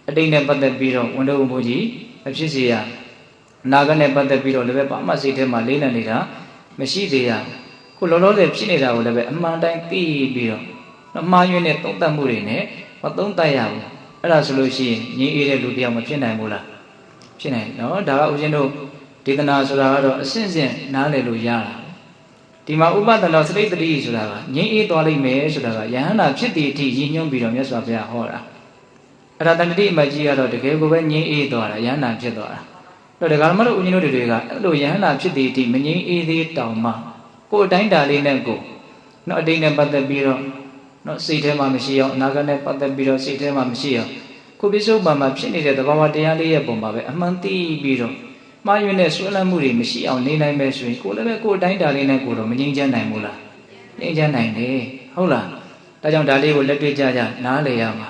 းအတိတ်နဲ့ပတ်သက်ပြီးတော့ဝန်တော်ဘုကြီးမဖြစ်စေရအနာဂတ်နဲ့ပတ်သက်ပြီးတော့လည်းပဲဘာမှစိတ်ထဲမှာလေးလံနေတာမရှိသေးရခုလောလောဆယ်ဖြစ်နေတာကိုလည်းပဲအမှန်တိုင်းသိပြီးတော့အမှားယွင်းတဲ့သုံးသပ်မှုတွေနဲ့မသုံးသပ်ရဘူးအဲ့ဒါဆိုလို့ရှိရင်ငြိမ်းအေးတဲ့လူတယောက်မဖြစ်နိုင်ဘူးလားဖြစ်နိုင်နော်ဒါကဦးဇင်းတို့ဒေသနာဆိုတာကတော့အစဉ်စဉ်နားလည်လို့ရတာဒီမှာဥပဒနာစရိတ္တိဆိုတာကငြိမ်းအေးသွားလိမ့်မယ်ဆိုတာကယဟန္တာဖြစ်တည်အထိရည်ညွှန်းပြီးတော့မြတ်စွာဘုရားဟောတာအဲ့ဒါတဏှတိအမတ်ကြီးကတော့တကယ်ကိုပဲငြိမ်းအေးသွားတာယဟန္တာဖြစ်သွားတာတော့ဒကာမတို့ဦးဇင်းတို့တွေကအဲ့လိုယဟန္တာဖြစ်တည်အထိမငြိမ်းအေးသေးတောင်မှကိုယ်အတိုင်းတာလေးနဲ့ကိုနော်အတိတ်နဲ့ပတ်သက်ပြီးတော့နော်စိတ်ထဲမှာမရှိအောင်အနာဂတ်နဲ့ပတ်သက်ပြီးတော့စိတ်ထဲမှာမရှိအောင်ကိုပြစ္ဆုတ်ပံမှာဖြစ်နေတဲ့သဘာဝတရားလေးရဲ့ပုံမှာပဲအမှန်သိပြီးတော့မှားယွင်းတဲ့ဆွဲလန်းမှုတွေမရှိအောင်နေနိုင်မယ်ဆိုရင်ကိုလည်းပဲကိုယ်အတိုင်းတာလေးနဲ့ကိုတော့မငြိမ်းချမ်းနိုင်ဘူးလားငြိမ်းချမ်းနိုင်တယ်ဟုတ်လားဒါကြောင့်ဒါလေးကိုလက်တွေ့ကြကြနားလည်ရမှာ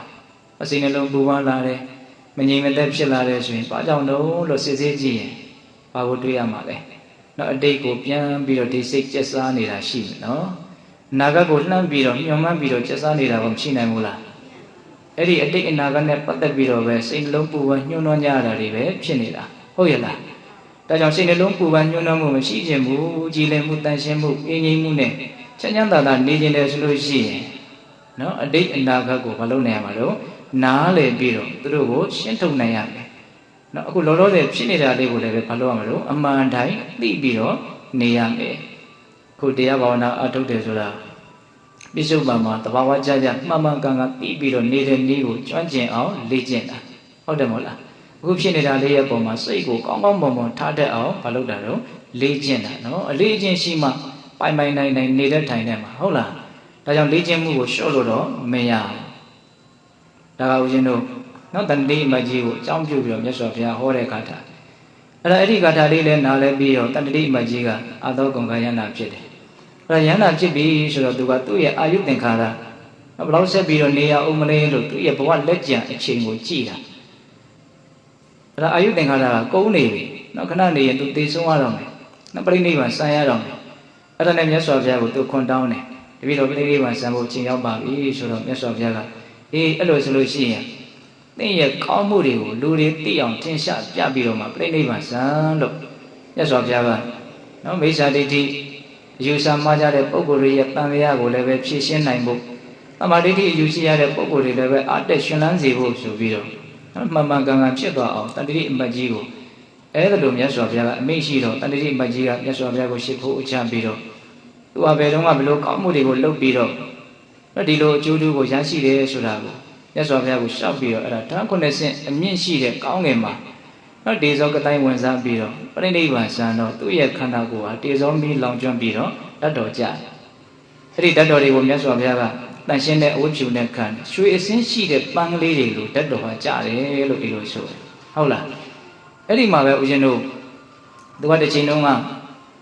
အစိမ်းနှလုံးပူပန်လာတယ်မငြိမ်မသက်ဖြစ်လာတယ်ဆိုရင်ဘာကြောင့်လို့စစ်ဆေးကြည့်ရင်ဘာကိုတွေ့ရမှာလဲနော်အတိတ်ကိုပြန်ပြီးတော့ဒီစိတ်ကျက်စားနေတာရှိမယ်နော်အနာဂတ်ကိုလှမ်းပြီးတော့ညှော်မှန်းပြီးတော့ကျက်စားနေတာကမရှိနိုင်ဘူးလားအဲ့ဒီအတိတ်အနာဂတ်နဲ့ပတ်သက်ပြီးတော့ပဲစိတ်နှလုံးပူပန်ညှိုးနှောကြရတာတွေပဲဖြစ်နေတာဟုတ်ရဲ့လားဒါကြောင့်စိတ်နှလုံးပူပန်ညှိုးနှောမှုမရှိခြင်းဘူးကြည်လင်မှုတန်ရှင်းမှုအင်းငြိမ်းမှုနဲ့ချမ်းချမ်းသာသာနေခြင်းတယ်ဆိုလို့ရှိရင်နော်အတိတ်အနာဂတ်ကိုမလုပ်နိုင်ရမှာတော့နားလည်ပြီးတော့သူတို့ကိုရှင်းထုတ်နိုင်ရမယ်နော်အခုလောလောဆယ်ဖြစ်နေတာလေးကိုလည်းပဲမလုပ်ရမှာတော့အမှန်တိုင်းသိပြီးတော့နေရမယ်ခုတရားဘာဝနာအထုတ်တယ်ဆိုတာပြစ္ဆုတ်ပံမှာတဘာဝကြကြမှန်မှန်ကန်ကန်သိပြီးတော့နေတဲ့နည်းကိုကျွမ်းကျင်အောင်လေ့ကျင့်တာဟုတ်တယ်မဟုတ်လားအခုဖြစ်နေတာလေးရဲ့ပုံမှာစိတ်ကိုကောင်းကောင်းမွန်မွန်ထားတတ်အောင်မလုပ်တာတော့လေ့ကျင့်တာနော်အလေ့အကျင့်ရှိမှပိုင်ပိုင်နိုင်နိုင်နေတဲ့ထိုင်ထဲမှာဟုတ်လားဒါကြောင့်လေ့ကျင့်မှုကိုလျှော့လို့တော့မရဘူးဒါကဦးဇင်းတို့နော်တဏှတိအမတ်ကြီးကိုအကြောင်းပြုပြီးတော့မြတ်စွာဘုရားဟောတဲ့အခါတာ အဲ့ဒီဂါထာလေးလည်းနားလဲပြီးတော့တဏ္ဍတိအမကြီးကအသောကုန်ကယန္နာဖြစ်တယ်အဲ့ဒါယန္နာဖြစ်ပြီဆိုတော့သူကသူ့ရဲ့အာယုသင်္ခါရဘလောက်ဆက်ပြီးတော့နေရအောင်မလဲလို့သူ့ရဲ့ဘဝလက်ကျန်အချိန်ကိုကြည့်တာအဲ့ဒါအာယုသင်္ခါရကကုန်နေပြီနော်ခဏနေရင်သူသေဆုံးရတော့မယ်နော်ပြိဋိနိဗ္ဗာန်ဆံရတော့မယ်အဲ့ဒါနဲ့မြတ်စွာဘုရားကိုသူခွန်တောင်းတယ်တပည့်တော်ပြိဋိနိဗ္ဗာန်ဆံဖို့အချိန်ရောက်ပါပြီဆိုတော့မြတ်စွာဘုရားကအေးအဲ့လိုဆိုလို့ရှိရင်သင်ရဲ့ကောင်းမှုတွေကိုလူတွေသိအောင်ထင်ရှားပြပြီးတော့မှပြိဋိနိဗ္ဗာန်ဆံလို့မြတ်စွာဘုရားကနော်မိစ္ဆာဒိဋ္ဌိအယူဆမှားကြတဲ့ပုဂ္ဂိုလ်တွေရဲ့တန်တရားကိုလည်းပဲဖြည့်ရှင်းနိုင်ဖို့သမာဓိဋ္ဌိအယူရှိရတဲ့ပုဂ္ဂိုလ်တွေလည်းပဲအတက်ရှင်လန်းစေဖို့ဆိုပြီးတော့မှန်မှန်ကန်ကန်ဖြစ်သွားအောင်တန်တိအမတ်ကြီးကိုအဲ့ဒါလိုမြတ်စွာဘုရားကအမိန့်ရှိတော့တန်တိအမတ်ကြီးကမြတ်စွာဘုရားကိုရှ िख ဖို့အချပြီးတော့သူကဘယ်တော့မှဘလို့ကောင်းမှုတွေကိုလုပ်ပြီးတော့ဒီလိုအကျိုးတူကိုရရှိတယ်ဆိုတာကိုမြတ်စွာဘုရားကိုရှောက်ပြီးတော့အဲ့ဒါဓာတ်9ဆင့်အမြင့်ရှိတဲ့ကောင်းငယ်မှာဒေဇောကတိုင်းဝင်စားပြီးတော့ပြိဋိနိဗ္ဗာန်ဆံတော့သူ့ရဲ့ခန္ဓာကိုယ်ဟာဒေဇောမီလောင်ကျွမ်းပြီးတော့တတ်တော်ကြတယ်အဲ့ဒီတတ်တော်တွေကိုမြတ်စွာဘုရားကတန်ရှင်းတဲ့အဝတ်ဖြူနဲ့ခံရွှေအစင်းရှိတဲ့ပန်းကလေးတွေလိုတတ်တော်ဟာကြတယ်လို့ဒီလိုဆိုတယ်ဟုတ်လားအဲ့ဒီမှာပဲဦးဇင်းတို့သူကတစ်ချိန်လုံးက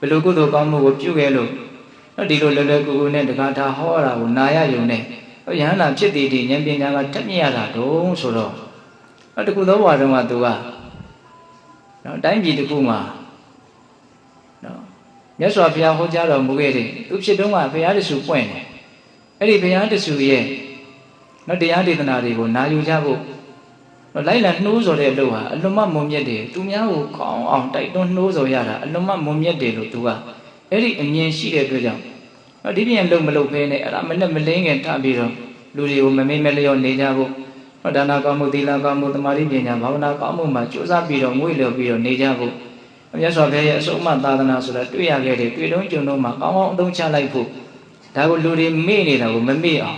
ဘယ်လိုကုသိုလ်ကောင်းမှုကိုပြုခဲ့လို့ဒီလိုလွယ်လွယ်ကူကူနဲ့တက္ကထာဟောတာကိုနာရယုံနဲ့ယဟန္တာဖြစ်တည်တည်ဉာဏ်ပညာကထက်မြက်ရတာတုံးဆိုတော့တခုသောဘဝတုန်းကသူကနော်တိုင်းပြည်တစ်ခုမှာနော်မြတ်စွာဘုရားဟောကြားတော်မူခဲ့တဲ့သူဖြစ်တုန်းကဘုရားတဆူပွင့်တယ်အဲ့ဒီဘုရားတဆူရဲ့နော်တရားဒေသနာတွေကိုနာယူကြဖို့လိုက်လံနှိုးဆော်တဲ့အလုပ်ဟာအလွန်မှမွန်မြတ်တယ်သူများကိုကောင်းအောင်တိုက်တွန်းနှိုးဆော်ရတာအလွန်မှမွန်မြတ်တယ်လို့သူကအဲ့ဒီအမြင်ရှိတဲ့အတွက်ကြောင့်ဒီပြင်လုံမလုပ်ဖဲနဲ့အဲ့ဒါမနဲ့မလင်းငယ်ထပြီးတော့လူတွေကိုမမေ့မလျော့နေကြဖို့ဒါနကောင်းမှုသီလကောင်းမှုသမာဓိပညာဘာဝနာကောင်းမှုမှာကြိုးစားပြီးတော့ငွေ့လျော်ပြီးတော့နေကြဖို့မြတ်စွာဘုရားရဲ့အဆုံးအမသာသနာဆိုတာတွေ့ရခဲ့တယ်တွေ့တုံးကြုံတော့မှကောင်းကောင်းအသုံးချလိုက်ဖို့ဒါကိုလူတွေမေ့နေတာကိုမမေ့အောင်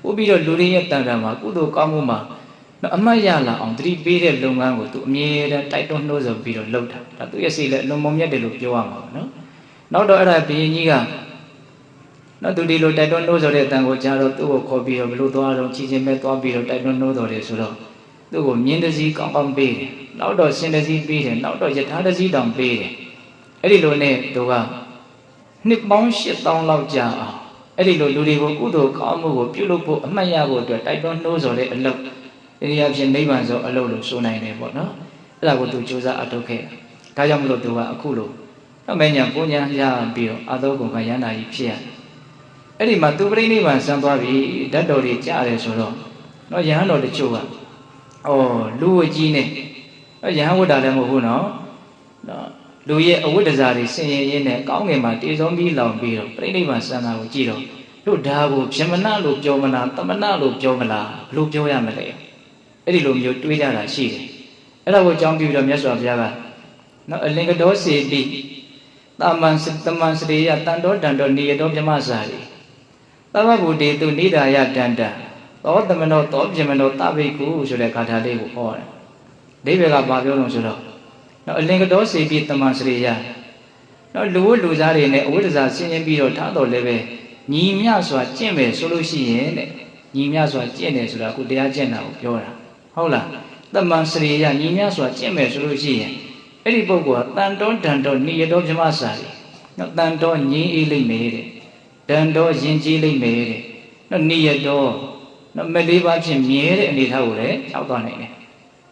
ပို့ပြီးတော့လူတွေရဲ့တန်တာမှာကုသိုလ်ကောင်းမှုမှာအမှတ်ရလာအောင်တတိပေးတဲ့လုပ်ငန်းကိုသူအမြဲတမ်းတိုက်တွန်းနှိုးဆော်ပြီးတော့လုပ်တာဒါသူရဲ့စိတ်လည်းအလွန်မုံမြတ်တယ်လို့ပြောရမှာပါနော်နောက်တော့အဲ့ဒါဘုရင်ကြီးကနော်သူဒီလိုတိုက်တွန်းနှိုးဆော်တဲ့အတန်ကိုကြားတော့သူ့ကိုခေါ်ပြီးတော့ဘလို့သွားတော့ချီချင်းပဲသွားပြီးတော့တိုက်တွန်းနှိုးဆော်တယ်ဆိုတော့သူ့ကိုမြင်းတစည်းကောင်းကောင်းပေးတယ်နောက်တော့ရှင်တစည်းပေးတယ်နောက်တော့ယထာတစည်းတောင်ပေးတယ်အဲ့ဒီလိုနဲ့သူကနှစ်ပေါင်း8000လောက်ကြာအောင်အဲ့ဒီလိုလူတွေကိုကုသိုလ်ကောင်းမှုကိုပြုလုပ်ဖို့အမှတ်ရဖို့အတွက်တိုက်တွန်းနှိုးဆော်တဲ့အလုပ်ဒီအဖြစ်နိဗ္ဗာန်ဆိုအလုပ်လို့ဆိုနိုင်တယ်ပေါ့နော်အဲ့ဒါကိုသူကြိုးစားအထောက်ခဲ့ဒါကြောင့်မလို့သူကအခုလိုတော့မညာကိုညာရပြီးတော့အသောကုန်ကယန္တာကြီးဖြစ်ရတယ်အဲ့ဒီမှာသူပြိဋိနိဗ္ဗာန်ဆံသွားပြီဓာတ်တော်တွေကြားတယ်ဆိုတော့နော်ယဟန်တော်တချို့ကလူဝကြီးနဲ့ယဟန်ဝတ္တာလည်းမဟုတ်ဘူးနော်လူရဲ့အဝိတ္တဇာတွေဆင်ရင်ရင်းနဲ့ကောင်းငင်မှာတေဆုံးပြီးလောင်ပြီးတော့ပြိဋိနိဗ္ဗာန်ဆံတာကိုကြည့်တော့တို့ဒါကိုဗြဟ္မဏလို့ပြောမလားတမဏလို့ပြောမလားဘလို့ပြောရမလဲအဲ့ဒီလိုမျိုးတွေးကြတာရှိတယ်အဲ့ဒါကိုအကြောင်းပြုပြီးတော့မြတ်စွာဘုရားကနော်အလင်္ကတောစေတိတမန်စရိယတန်တော်တန်တော်နေရတော်ဗြဟ္မစာရီသဗ္ဗဗုတေတုနိဒာယတန္တသောတမနောသောဗြဟ္မနောတဘိက္ခုဆိုတဲ့ဂါထာလေးကိုဟောတယ်။အိဗေကဘာပြောလို့ဆိုတော့နော်အလင်္ကတောစေတိတမန်စရိယနော်လူစားတွေနဲ့အဝိဒ္ဒဇာဆင်းရင်ပြီးတော့ထားတော်လည်းပဲညီမြစွာကျင့်မယ်ဆိုလို့ရှိရင်တဲ့ညီမြစွာကျင့်တယ်ဆိုတာအခုတရားကျင့်တာကိုပြောတာဟုတ်လားတမန်စရိယညီမြစွာကျင့်မယ်ဆိုလို့ရှိရင်အဲ့ဒီပုဂ္ဂိုလ်ကတန်တော်တန်တော်နေရတော်ဗြဟ္မစာရီနော်တန်တော်ငြင်းအေးလိမ့်မယ်တဲ့တန်တော်ယဉ်ကျေးလိမ့်မယ်တဲ့နော်နေရတော်နော်မလေးပါးဖြင့်မြဲတဲ့အနေထားကိုလည်းရောက်သွားနိုင်တယ်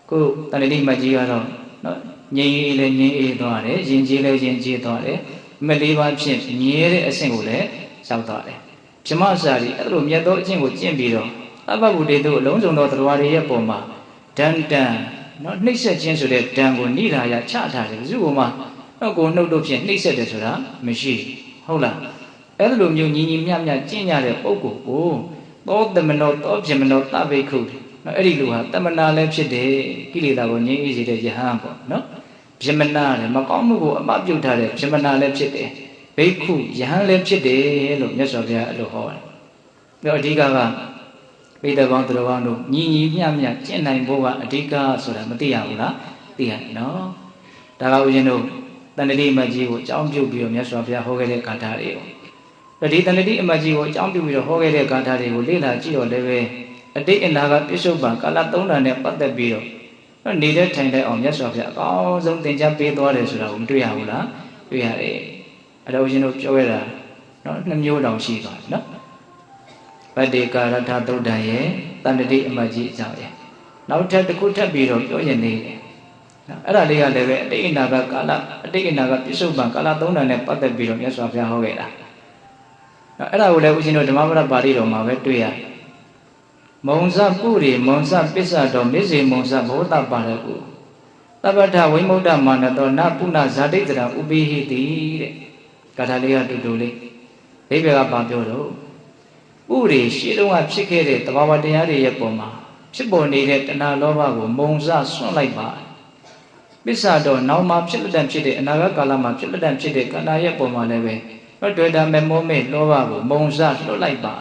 ခုတဏှိမကြီးကတော့နော်ငြိမ်းအေးလည်းငြိမ်းအေးသွားတယ်ယဉ်ကျေးလည်းယဉ်ကျေးသွားတယ်မလေးပါးဖြင့်မြဲတဲ့အဆင့်ကိုလည်းရောက်သွားတယ်ဗြဟ္မစာရီအဲ့လိုမြတ်သောအကျင့်ကိုကျင့်ပြီးတော့အဘဗုဒ္ဓေတို့အလုံးစုံသောတရားတွေရဲ့ပုံမှာဒန်တန်နော်နှိမ့်ဆက်ခြင်းဆိုတဲ့ဒဏ်ကိုနိဒါယချထားတယ်ဘယ်သူမှတော့ကိုနှုတ်တို့ဖြင့်နှိမ့်ဆက်တယ်ဆိုတာမရှိဟုတ်လားအဲ့လိုမျိုးညီညီမျှမျှကျင့်ကြတဲ့ပုဂ္ဂိုလ်ကိုသောတမနောသောဗြဟ္မနောတဘိက္ခုနော်အဲ့ဒီလူဟာတမနာလည်းဖြစ်တယ်ကိလေသာကိုငြိမ်းအေးစေတဲ့ယဟန်ပေါ့နော်ဗြဟ္မနာလည်းမကောင်းမှုကိုအမပြုတ်ထားတဲ့ဗြဟ္မနာလည်းဖြစ်တယ်ဘိက္ခုယဟန်လည်းဖြစ်တယ်လို့မြတ်စွာဘုရားအဲ့လိုဟောတယ်ဒါအဓိကပိဋကပေါင်းသူတော်ကောင်းတို့ညီညီမျှမျှကျင့်နိုင်ဖို့ကအဓိကဆိုတာမသိရဘူးလားသိရတယ်နော်ဒါကဦးဇင်းတို့တဏှတိအမတ်ကြီးကိုအကြောင်းပြုပြီးတော့မြတ်စွာဘုရားဟောခဲ့တဲ့ဂါထာတွေကိုဒီတဏှတိအမတ်ကြီးကိုအကြောင်းပြုပြီးတော့ဟောခဲ့တဲ့ဂါထာတွေကိုလေ့လာကြည့်တော့လည်းပဲအတိတ်အနာကပြစ္ဆုတ်ပံကာလ3 တန်နဲ့ပတ်သက်ပြီးတော့ နေတဲ့ထိုင်တဲ့အောင်မြတ်စွာဘုရားအကောင်းဆုံးသင်ကြားပေးသွားတယ်ဆိုတာကိုမတွေ့ရဘူးလားတွေ့ရတယ်အဲ့တော့ဦးဇင်းတို့ပြောရတာနော်2မျိုးတောင်ရှိသွားပြီနော်ဗတ္တေကာရထသုတ်တံရဲ့တန်တတိအမတ်ကြီးအကြောင်းရဲ့နောက်ထပ်တစ်ခုထပ်ပြီးတော့ပြောရင်နေတယ်အဲ့ဒါလေးကလည်းပဲအတိတ်အနာဂတ်ကာလအတိတ်အနာဂတ်ပြစ္ဆုတ်ပံကာလ3တန်နဲ့ပတ်သက်ပြီးတော့မြတ်စွာဘုရားဟောခဲ့တာအဲ့ဒါကိုလည်းဦးဇင်းတို့ဓမ္မပဒပါဠိတော်မှာပဲတွေ့ရမုံစပုရိမုံစပစ္စတော်မစ္စေမုံစဘောတပါရကုသဗ္ဗထဝိမုဒ္ဒမာနတောနပုဏ္ဏဇာတိတရံဥပိဟိတိတဲ့ဂါထာလေးကတူတူလေးဒိဗေကပါပြောတော့ဥရိရှင်းတော့ဖြစ်ခဲ့တဲ့တဘာဝတရားတွေရဲ့ပုံမှာဖြစ်ပေါ်နေတဲ့တဏှာလောဘကိုမုံစဆွန့်လိုက်ပါပစ္စတော်နောက်မှာဖြစ်လက်တံဖြစ်တဲ့အနာဂတ်ကာလမှာဖြစ်လက်တံဖြစ်တဲ့ခန္ဓာရဲ့ပုံမှာလည်းပဲတွေ့တာမဲ့မောမဲ့လောဘကိုမုံစလွတ်လိုက်ပါ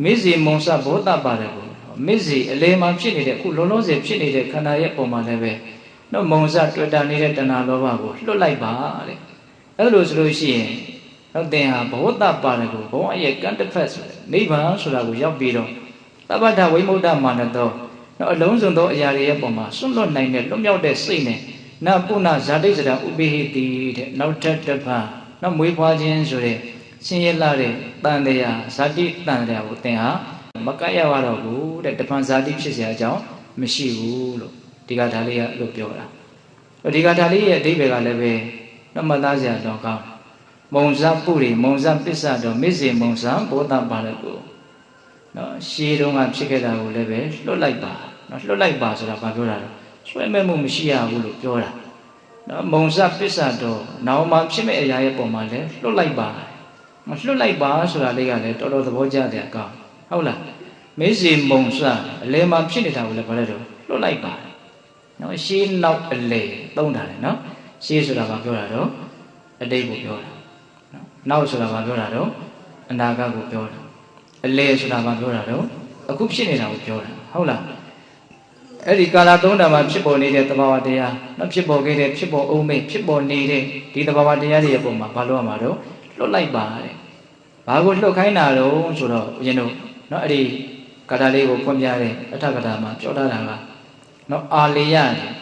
မစ္စေမုံစဘောတပါတယ်ကိုမစ္စေအလေမှာဖြစ်နေတဲ့အခုလုံးလုံးစေဖြစ်နေတဲ့ခန္ဓာရဲ့ပုံမှာလည်းပဲတော့မုံစတွေ့တာနေတဲ့တဏှာလောဘကိုလွတ်လိုက်ပါတဲ့အဲ့လိုဆိုလို့ရှိရင်တော့သင်ဟာဘောတပါတယ်ကိုဘဝရဲ့ကံတစ်ဖက်ဆိုတဲ့နိဗ္ဗာန်ဆိုတာကိုရောက်ပြီးတော့သဗ္ဗထဝိမုဒ္ဒမာနတောတော့အလုံးစုံသောအရာတွေရဲ့ပုံမှာစွန့်လွတ်နိုင်တဲ့လွတ်မြောက်တဲ့စိတ်နဲ့နပုဏ္ဏဇာတိစရံဥပိဟိတိတဲ့နောက်ထပ်တစ်ဖန်နောက်မွေးဖွားခြင်းဆိုတဲ့ဆင်းရဲလာတဲ့တန်တရားဇာတိတန်တရားကိုသင်ဟာမကရရတော့ဘူးတဲ့တဖန်ဇာတိဖြစ်เสียအကြောင်းမရှိဘူးလို့ဒီကဒါလေးကလို့ပြောတာဒီကဒါလေးရဲ့အဓိပ္ပာယ်ကလည်းပဲမှတ်သားစရာတော့ကောင်းမုံစပုရိမုံစပစ္စတော်မစ္စေမုံစဘောတပါရကုနော်ရှေးတုန်းကဖြစ်ခဲ့တာကိုလည်းပဲလွတ်လိုက်ပါနော်လွတ်လိုက်ပါဆိုတာဘာပြောတာလဲဆွဲမဲ့မှုမရှိရဘူးလို့ပြောတာနော်မုံစပစ္စတော်နောက်မှဖြစ်မဲ့အရာရဲ့ပုံမှာလည်းလွတ်လိုက်ပါမလွတ်လိုက်ပါဆိုတာလေးကလည်းတော်တော်သဘောကျတယ်အကောင်းဟုတ်လားမေဇီမုံစအလဲမှာဖြစ်နေတာကိုလည်းဘာလဲတော့လွတ်လိုက်ပါနော်ရှေးနောက်အလဲသုံးတာလေနော်ရှေးဆိုတာဘာပြောတာတော့အတိတ်ကိုပြောတာနော်နောက်ဆိုတာဘာပြောတာတော့အနာဂတ်ကိုပြောတာအလဲဆိုတာဘာပြောတာတော့အခုဖြစ်နေတာကိုပြောတာဟုတ်လားအဲ့ဒီကာလသုံးတန်မှာဖြစ်ပေါ်နေတဲ့သဘာဝတရားနော်ဖြစ်ပေါ်ခဲ့တဲ့ဖြစ်ပေါ်အောင်မေဖြစ်ပေါ်နေတဲ့ဒီသဘာဝတရားတွေရဲ့ပုံမှာဘာလို့ရမှာတော့လွတ်လိုက်ပါတဲ့ဘာကိုလွတ်ခိုင်းတာတော့ဆိုတော့ဦးဇင်းတို့နော်အဲ့ဒီကာထာလေးကိုဖွင့်ပြတဲ့အထကထာမှာပြောထားတာကနော်အာလေယ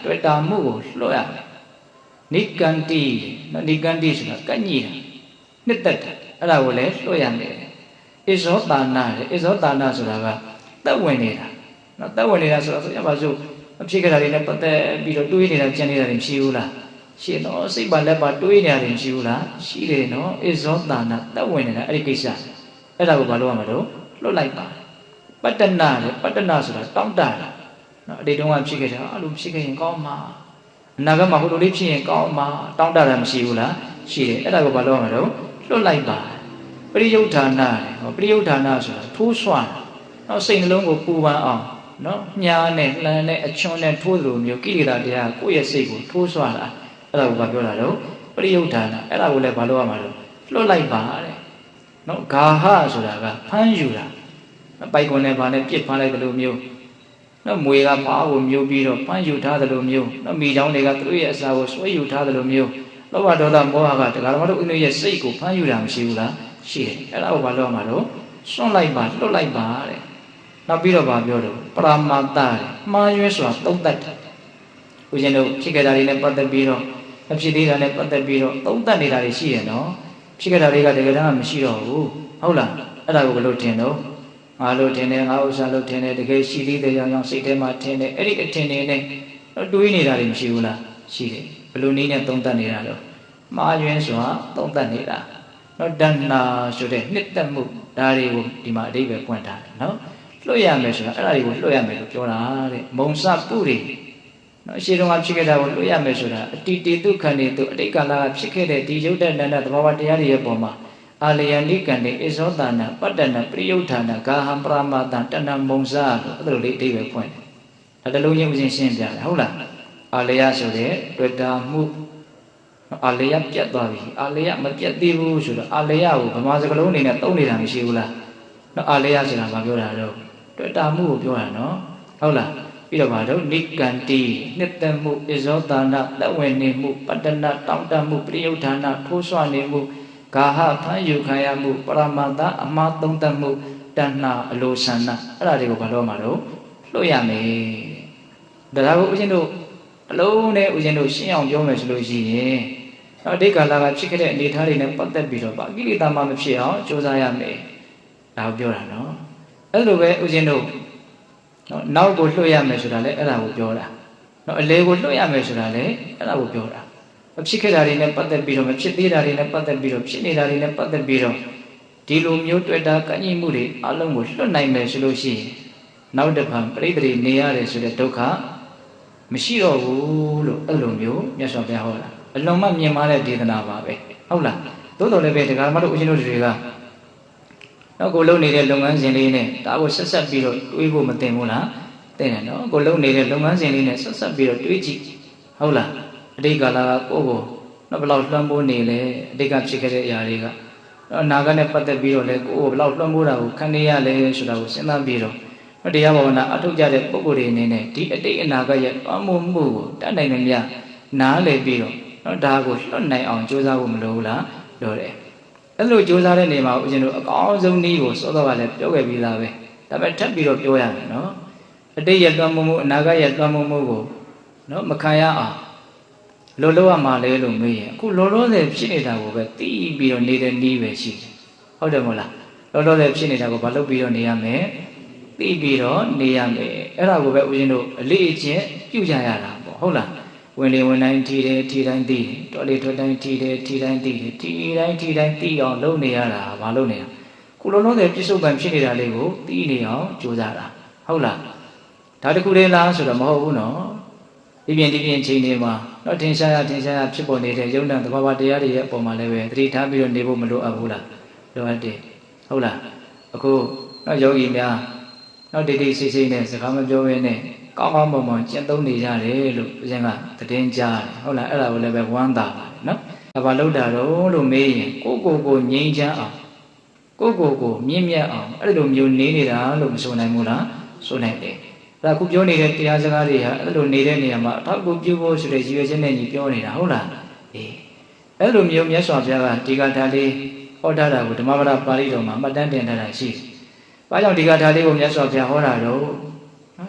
တွေ့တာမှုကိုလွတ်ရမယ်နိကန္တိနော်နိကန္တိဆိုတာကညှိတာနှစ်သက်တာအဲ့ဒါကိုလည်းလွတ်ရမယ်ဣဇောတာနာဣဇောတာနာဆိုတာကသက်ဝင်နေတာနော်သက်ဝင်နေတာဆိုတော့ရပါစို့အဖြစ်ကြတာတွေနဲ့ပတ်သက်ပြီးတော့တွေးနေတာကြံနေတာတွေမရှိဘူးလားရှိတော့စိတ်ပါလက်ပါတွေးနေတာတွေမရှိဘူးလားရှိတယ်နော်ဣဇောတာနာသက်ဝင်နေတာအဲ့ဒီကိစ္စအဲ့ဒါကိုဘာလို့ရမှာတော့လွတ်လိုက်ပါပတ္တနာလေပတ္တနာဆိုတာတောင်းတတာနော်အတိတ်တုန်းကဖြစ်ခဲ့တာအဲ့လိုဖြစ်ခဲ့ရင်ကောင်းမှာအနာဂတ်မှာဟိုလိုလေးဖြစ်ရင်ကောင်းမှာတောင်းတတာမရှိဘူးလားရှိတယ်အဲ့ဒါကိုဘာလို့ရမှာတော့လွတ်လိုက်ပါပရိယုဌာနာလေပရိယုဌာနာဆိုတာထိုးဆွမ်းနော်စိတ်နှလုံးကိုပူပန်အောင်နော်ညားနဲ့လှမ်းနဲ့အချွန်းနဲ့ထိုးသလိုမျိုးကိလေသာတရားကိုယ့်ရဲ့စိတ်ကိုထိုးဆွမ်းတာအဲ့ဒါကိုဘာပြောတာတော့ပရိယုဌာနာအဲ့ဒါကိုလည်းဘာလို့ရမှာတော့လွတ်လိုက်ပါတဲ့နော်ဂါဟဆိုတာကဖမ်းယူတာပိုက်ကွန်နဲ့ဘာနဲ့ပြစ်ဖမ်းလိုက်သလိုမျိုးနော်မွေကဘာကိုမျိုးပြီးတော့ဖမ်းယူထားသလိုမျိုးနော်မိချောင်းတွေကသူတို့ရဲ့အစာကိုဆွဲယူထားသလိုမျိုးလောဘဒေါသမောဟကတရားတော်တို့ဥညရဲ့စိတ်ကိုဖမ်းယူတာမရှိဘူးလားရှိတယ်အဲ့ဒါကိုဘာလို့ရမှာတော့စွန့်လိုက်ပါလွတ်လိုက်ပါတဲ့နောက်ပြီးတော့ဗာပြောတော့ပရမတ္တမှားရွေးစွာသုံးသပ်တယ်ဦးဇင်းတို့ဖြစ်ခဲ့တာတွေနဲ့ပတ်သက်ပြီးတော့အဖြစ်သေးတာနဲ့ပတ်သက်ပြီးတော့သုံးသပ်နေတာတွေရှိရနော်ဖြစ်ခဲ့တာတွေကတကယ်တမ်းမရှိတော့ဘူးဟုတ်လားအဲ့ဒါကိုဘယ်လိုထင်တော့ငါလို့ထင်တယ်ငါဥစ္စာလို့ထင်တယ်တကယ်ရှိသေးတယ်ရောင်စိတ်ထဲမှာထင်တယ်အဲ့ဒီအထင်တွေနဲ့တွေးနေတာတွေမရှိဘူးလားရှိတယ်ဘယ်လိုနည်းနဲ့သုံးသပ်နေတာတော့မှားရွေးစွာသုံးသပ်နေတာနော်တဏှာဆိုတဲ့နှစ်သက်မှုဒါတွေကိုဒီမှာအဓိပ္ပာယ်ပွင့်ထားတယ်နော်လွတ်ရမယ်ဆိုတာအဲ့ဒါတွေကိုလွတ်ရမယ်လို့ပြောတာတဲ့မုံစပုရိနော်အရှိတုန်းကဖြစ်ခဲ့တာကိုလွတ်ရမယ်ဆိုတာအတိတေတုခန္တေတုအတိတ်ကာလကဖြစ်ခဲ့တဲ့ဒီယုတ်တဏ္ဍသဘာဝတရားတွေရဲ့ပုံမှာအာလယနိကန္တေဣဇောတာနာပတ္တနာပရိယုဌာနာဂါဟံပရမတံတဏ္ဍမုံစလို့အဲ့လိုလေးအဓိပ္ပာယ်ပွင့်တယ်ဒါတလုံးချင်းဥစဉ်ရှင်းပြတယ်ဟုတ်လားအာလယဆိုတဲ့တွေ့တာမှုအာလယပြတ်သွားပြီအာလယမပြတ်သေးဘူးဆိုတော့အာလယကိုဗမာစကားလုံးအနေနဲ့သုံးနေတာမရှိဘူးလားနော်အာလယဆိုတာဘာပြောတာတော့တွေ့တာမှုကိုပြောတာနော်ဟုတ်လားပြီးတော့ဘာတော့နိကန္တိနှစ်သက်မှုဣဇောတာနာသက်ဝင်နေမှုပတ္တနာတောင်းတမှုပရိယုဌာနာထိုးဆွနေမှုဂါဟဖန်ယူခံရမှုပရမတ္တအမှားသုံးသပ်မှုတဏှာအလိုဆန္ဒအဲ့ဒါတွေကိုဘာလို့မှာတော့လွတ်ရမယ် ဒါကိုဦးဇင်းတို့အလုံးနဲ့ဦးဇင်းတို့ရှင်းအောင်ပြောမယ်ဆိုလို့ရှိရင်အတိတ်ကာလကဖြစ်ခဲ့တဲ့အနေအထားတွေနဲ့ပတ်သက်ပြီးတော့ဗာကိလေသာမှမဖြစ်အောင်ကြိုးစားရမယ်ဒါကိုပြောတာနော်အဲ့လိုပဲဦးဇင်းတို့နောက်ကိုလွှတ်ရမယ်ဆိုတာလေအဲ့ဒါကိုပြောတာနော်အလေကိုလွှတ်ရမယ်ဆိုတာလေအဲ့ဒါကိုပြောတာဖြစ်ခဲ့တာတွေနဲ့ပတ်သက်ပြီးတော့မဖြစ်သေးတာတွေနဲ့ပတ်သက်ပြီးတော့ဖြစ်နေတာတွေနဲ့ပတ်သက်ပြီးတော့ဒီလိုမျိုးတွေ့တာကန့်ညှိမှုတွေအလုံးကိုလွှတ်နိုင်မယ်ဆိုလို့ရှိရင်နောက်တစ်ခါပြိတ္တိနေရတယ်ဆိုတဲ့ဒုက္ခမရှိတော့ဘူးလို့အဲ့လိုမျိုးမြတ်စွာဘုရားဟောတာအလုံးမမြင်မာတဲ့ဒေသနာပါပဲဟုတ်လားသို့တော်လည်းပဲဒကာမတို့ဦးဇင်းတို့တွေကနော်ကိုလုံနေတဲ့လုပ်ငန်းစဉ်လေးနဲ့ဒါကိုဆက်ဆက်ပြီးတော့တွေးဖို့မသင့်ဘူးလားသင့်တယ်နော်ကိုလုံနေတဲ့လုပ်ငန်းစဉ်လေးနဲ့ဆက်ဆက်ပြီးတော့တွေးကြည့်ဟုတ်လားအတိတ်ကာလကကိုယ့်ကိုနော်ဘယ်လောက်လွှမ်းမိုးနေလဲအတိတ်ကဖြစ်ခဲ့တဲ့အရာတွေကနော်အနာဂတ်နဲ့ပတ်သက်ပြီးတော့လည်းကိုယ့်ကိုဘယ်လောက်လွှမ်းမိုးတာကိုခံနေရလဲဆိုတာကိုစဉ်းစားပြီးတော့တရားဘာဝနာအထောက်ကြတဲ့ပုဂ္ဂိုလ်တွေအနေနဲ့ဒီအတိတ်အနာဂတ်ရဲ့လွှမ်းမိုးမှုကိုတတ်နိုင်တယ်များနားလည်ပြီးတော့နော်ဒါကိုလွတ်နိုင်အောင်ကြိုးစားဖို့မလိုဘူးလားပြောတယ်အဲ့လိုကြိုးစားတဲ့နေမှာဦးဇင်းတို့အကောင်းဆုံးနည်းကိုစောစောကလည်းပြောခဲ့ပြီးသားပဲဒါပေမဲ့ထပ်ပြီးတော့ပြောရမယ်နော်အတိတ်ရဲ့လွှမ်းမိုးမှုအနာဂတ်ရဲ့လွှမ်းမိုးမှုကိုနော်မခံရအောင်လိုလို့ရမှာလဲလို့မေးရင်အခုလောလောဆယ်ဖြစ်နေတာကိုပဲတီးပြီးတော့နေတဲ့နည်းပဲရှိတယ်ဟုတ်တယ်မဟုတ်လားလောလောဆယ်ဖြစ်နေတာကိုဘာလုပ်ပြီးတော့နေရမလဲတီးပြီးတော့နေရမယ်အဲ့ဒါကိုပဲဦးဇင်းတို့အလေးအကျင့်ပြုကြရတာပေါ့ဟုတ်လားဝင်လေဝင်တိုင်းထီတယ်ထီတိုင်းသိတယ်တော်လေထွက်တိုင်းထီတယ်ထီတိုင်းသိတယ်ထီတိုင်းသိအောင်လုပ်နေရတာဘာလုပ်နေတာခုလုံးလုံးတဲ့ပြစ္ဆုတ်ပံဖြစ်နေတာလေးကိုသိနေအောင်ကြိုးစားတာဟုတ်လားဒါတခုလေးလားဆိုတော့မဟုတ်ဘူးနော်ဒီပြင်ချိန်တွေမှာတော့ထင်ရှားရဖြစ်ပေါ်နေတဲ့ယုံနာသဘာဝတရားတွေရဲ့အပေါ်မှာလည်းပဲသတိထားပြီးတော့နေဖို့မလိုအပ်ဘူးလားလိုအပ်တယ်ဟုတ်လားအခုတော့ယောဂီများတော့တိတ်ဆိတ်နဲ့စကားမပြောဘဲနဲ့ကောင်းမွန်ကျင့်သုံးနေကြတယ်လို့ဦးဇင်းကသတင်းကြားတယ်ဟုတ်လားအဲ့ဒါကိုလည်းပဲဝမ်းသာပါတယ်နော်ဒါဘာလို့တာတော့လို့မေးရင်ကိုငြိမ်းချမ်းအောင်ကိုမြင့်မြတ်အောင်အဲ့လိုမျိုးနေနေတာလို့မဆိုနိုင်ဘူးလားဆိုနိုင်တယ်ဒါအခုပြောနေတဲ့တရားစကားတွေဟာအဲ့လိုနေတဲ့နေရာမှာအထောက်အကူပြုဖို့ဆိုတဲ့ရည်ရွယ်ချက်နဲ့ညီပြောနေတာဟုတ်လားအေးအဲ့လိုမျိုးမြတ်စွာဘုရားကဒီကထာလေးဟောထားတာကိုဓမ္မပဒပါဠိတော်မှာမှတ်တမ်းတင်ထားတာရှိတယ်။ဘာကြောင့်ဒီကထာလေးကိုမြတ်စွာဘုရားဟောတာတော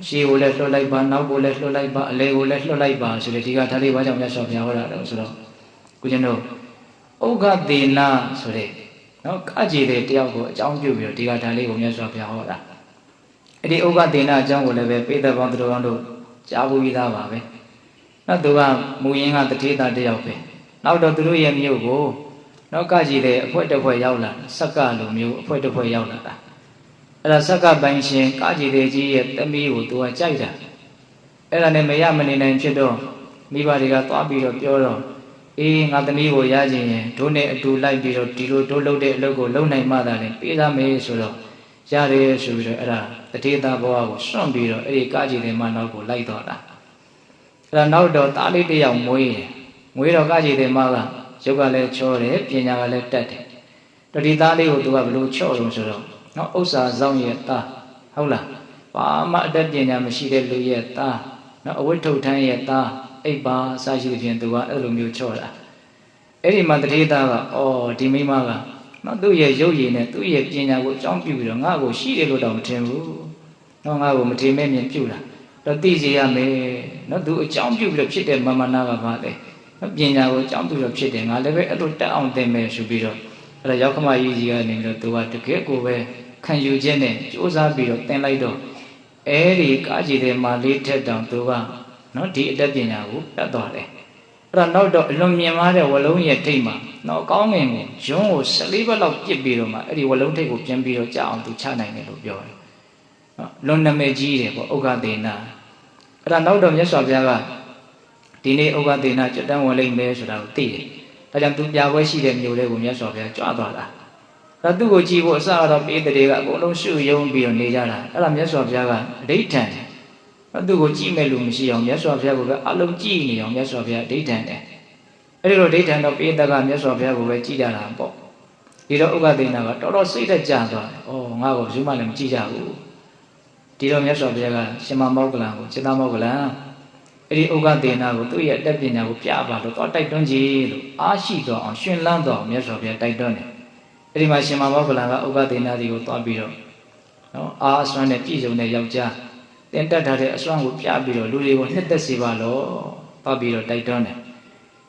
့ရှေးကိုလည်းလွှတ်လိုက်ပါနောက်ကိုလည်းလွှတ်လိုက်ပါအလယ်ကိုလည်းလွှတ်လိုက်ပါဆိုတဲ့ဒီကထာလေးဘာကြောင့်မြတ်စွာဘုရားဟောတာတော့ဆိုတော့ကိုကျွန်တော်ဥက္ခသေနာဆိုတဲ့နော်ကကြည်တဲ့တယောက်ကိုအကြောင်းပြုပြီးတော့ဒီကထာလေးကိုမြတ်စွာဘုရားဟောတာအဲ့ဒီဥက္ခသေနာအကြောင်းကိုလည်းပဲပိဿပေါင်းသူတော်ကောင်းတို့ကြားဘူးပြီးသားပါပဲနော်သူကမူရင်းကတထေးသားတယောက်ပဲနောက်တော့သူတို့ရဲ့မြို့ကိုနောက်ကကြည်တဲ့အဖွဲတစ်ဖွဲရောက်လာစက္ကလိုမျိုးအဖွဲတစ်ဖွဲရောက်လာတာအဲ့ဒါစက္ကပိုင်ရှင်ကကြည်တဲ့ကြီးရဲ့သမီးကိုသူကကြိုက်တာအဲ့ဒါနဲ့မရမနေနိုင်ဖြစ်တော့မိဘတွေကသွားပြီးတော့ပြောတော့အေးငါသမီးကိုရခြင်းရင်တို့နဲ့အတူလိုက်ပြီးတော့ဒီလိုတို့လုပ်တဲ့အလုပ်ကိုလုပ်နိုင်မှသာလေပေးသားမေးဆိုတော့ရတယ်ဆိုပြီးတော့အဲ့ဒါတထေးသားဘဝကိုစွန့်ပြီးတော့အဲ့ဒီကကြည်တဲ့မနောက်ကိုလိုက်တော့တာအဲ့ဒါနောက်တော့သားလေးတစ်ယောက်မွေးတော့ကကြည်တဲ့မကရုပ်ကလည်းချောတယ်ပညာကလည်းတတ်တယ်တတိသားလေးကိုသူကဘလို့ချော့လို့ဆိုတော့နော်ဥစ္စာဆောင်ရဲ့သားဟုတ်လားဘာမှအတတ်ပညာမရှိတဲ့လူရဲ့သားနော်အဝိထုတ်ထမ်းရဲ့သားအိပ်ပါအစရှိသဖြင့်သူကအဲ့လိုမျိုးချော့တာအဲ့ဒီမှာတတိသားကဒီမိမကနော်သူ့ရဲ့ရုပ်ရည်နဲ့သူ့ရဲ့ပညာကိုအကြောင်းပြုပြီးတော့ငါ့ကိုရှိတယ်လို့တော့မထင်ဘူးနော်ငါ့ကိုမထင်မဲ့မြင်ပြုတာတော့သိစေရမယ်နော်သူအကြောင်းပြုပြီးတော့ဖြစ်တဲ့မမနာကပါလေပညာကိုအကြောင်းပြုတော့ဖြစ်တယ်ငါလည်းပဲအဲ့လိုတက်အောင်သင်မယ်ဆိုပြီးတော့အဲ့ဒါရောက်ခမကြီးကြီးကနေပြီးတော့သူကတကယ်ကိုပဲခံယူခြင်းနဲ့စူးစမ်းပြီးတော့သင်လိုက်တော့အဲ့ဒီကားကြည့်တဲ့မာလေးထက်တောင်သူကနော်ဒီအတတ်ပညာကိုတတ်သွားတယ်အဲ့ဒါနောက်တော့အလွန်မြင်မာတဲ့ဝလုံးရဲ့ထိတ်မှာနော်ကောင်းငင်ကိုယွန်းကို14ဘက်လောက်ပြစ်ပြီးတော့မှအဲ့ဒီဝလုံးထိတ်ကိုပြန်ပြီးတော့ကြာအောင်သူချနိုင်တယ်လို့ပြောတယ်နော်လွန်နမဲကြီးတယ်ပေါ့ဥက္ကသေနာအဲ့ဒါနောက်တော့မြတ်စွာဘုရားကဒီနေ့ဥက္ကသေနာကြွတန်းဝင်လိမ့်မယ်ဆိုတာကိုသိတယ်ဒါကြောင့်သူပြပွဲရှိတဲ့မြို့လေးကိုမြတ်စွာဘုရားကြွသွားတာဒါသူ့ကိုကြည့်ဖို့အစတော့ပိဿတွေကအကုန်လုံးရှုယုံပြီးတော့နေကြတာအဲ့ဒါမြတ်စွာဘုရားကအဓိဋ္ဌံတယ်သူ့ကိုကြည့်မဲ့လူမရှိအောင်မြတ်စွာဘုရားကိုပဲအလုံးကြည့်နေအောင်မြတ်စွာဘုရားအဓိဋ္ဌံတယ်အဲ့ဒီလိုအဓိဋ္ဌံတော့ပိဿကမြတ်စွာဘုရားကိုပဲကြည့်ကြတာပေါ့ဒီတော့ဥက္ကသေနာကတော်တော်စိတ်သက်ကြသွားတယ်ဩငါ့ကိုဘယ်သူမှလည်းမကြည့်ကြဘူးဒီတော့မြတ်စွာဘုရားကရှင်မမောက္ကလံကိုစေတမောက္ကလံအဲ့ဒီဥက္ကသေနာကိုသူ့ရဲ့အတတ်ပညာကိုပြပါလို့တော့တိုက်တွန်းကြည့်လို့အားရှိတော့အောင်ရှင်လန်းတော့မြတ်စွာဘုရားတိုက်တွန်းတယ်အဲ့ဒီမှာရှင်မမောက္ကလံကဥက္ကသေနာဒီကိုသွားပြီးတော့နော်အားအစွမ်းနဲ့ပြည့်စုံတဲ့ယောက်ျား တင်တက်ထားတဲ့အစွမ်းကိုပြပြီးတော့လူတွေကိုနှစ်သက်စေပါလို့ပတ်ပြီးတော့တိုက်တွန်းတယ်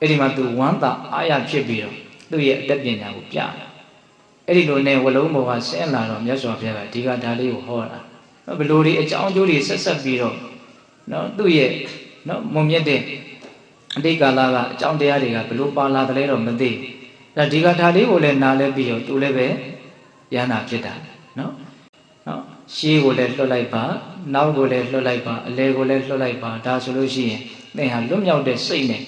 အဲ့ဒီမှာသူဝမ်းသာအားရဖြစ်ပြီးတော့သူ့ရဲ့အတတ်ပညာကိုပြတယ်အဲ့ဒီလိုနဲ့ဝလုံးဘောကဆင်းလာတော့မြတ်စွာဘုရားကဒီကဒါလေးကိုဟောတာဘယ်လိုဒီအကြောင်းအကျိုးတွေဆက်ပြီးတော့နော်သူ့ရဲ့နော်မုံမြတ်တဲ့အတိတ်ကာလကအကြောင်းတရားတွေကဘယ်လိုပါလာတယ်လဲတော့မသိဘူးဒါဒီကဒါလေးကိုလည်းနားလဲပြီးတော့သူလည်းပဲရဟနာဖြစ်တာနော်ရှေးကိုလည်းလွတ်လိုက်ပါနောက်ကိုလည်းလွတ်လိုက်ပါအလဲကိုလည်းလွတ်လိုက်ပါဒါဆိုလို့ရှိရင်သင်ဟာလွတ်မြောက်တဲ့စိတ်နဲ့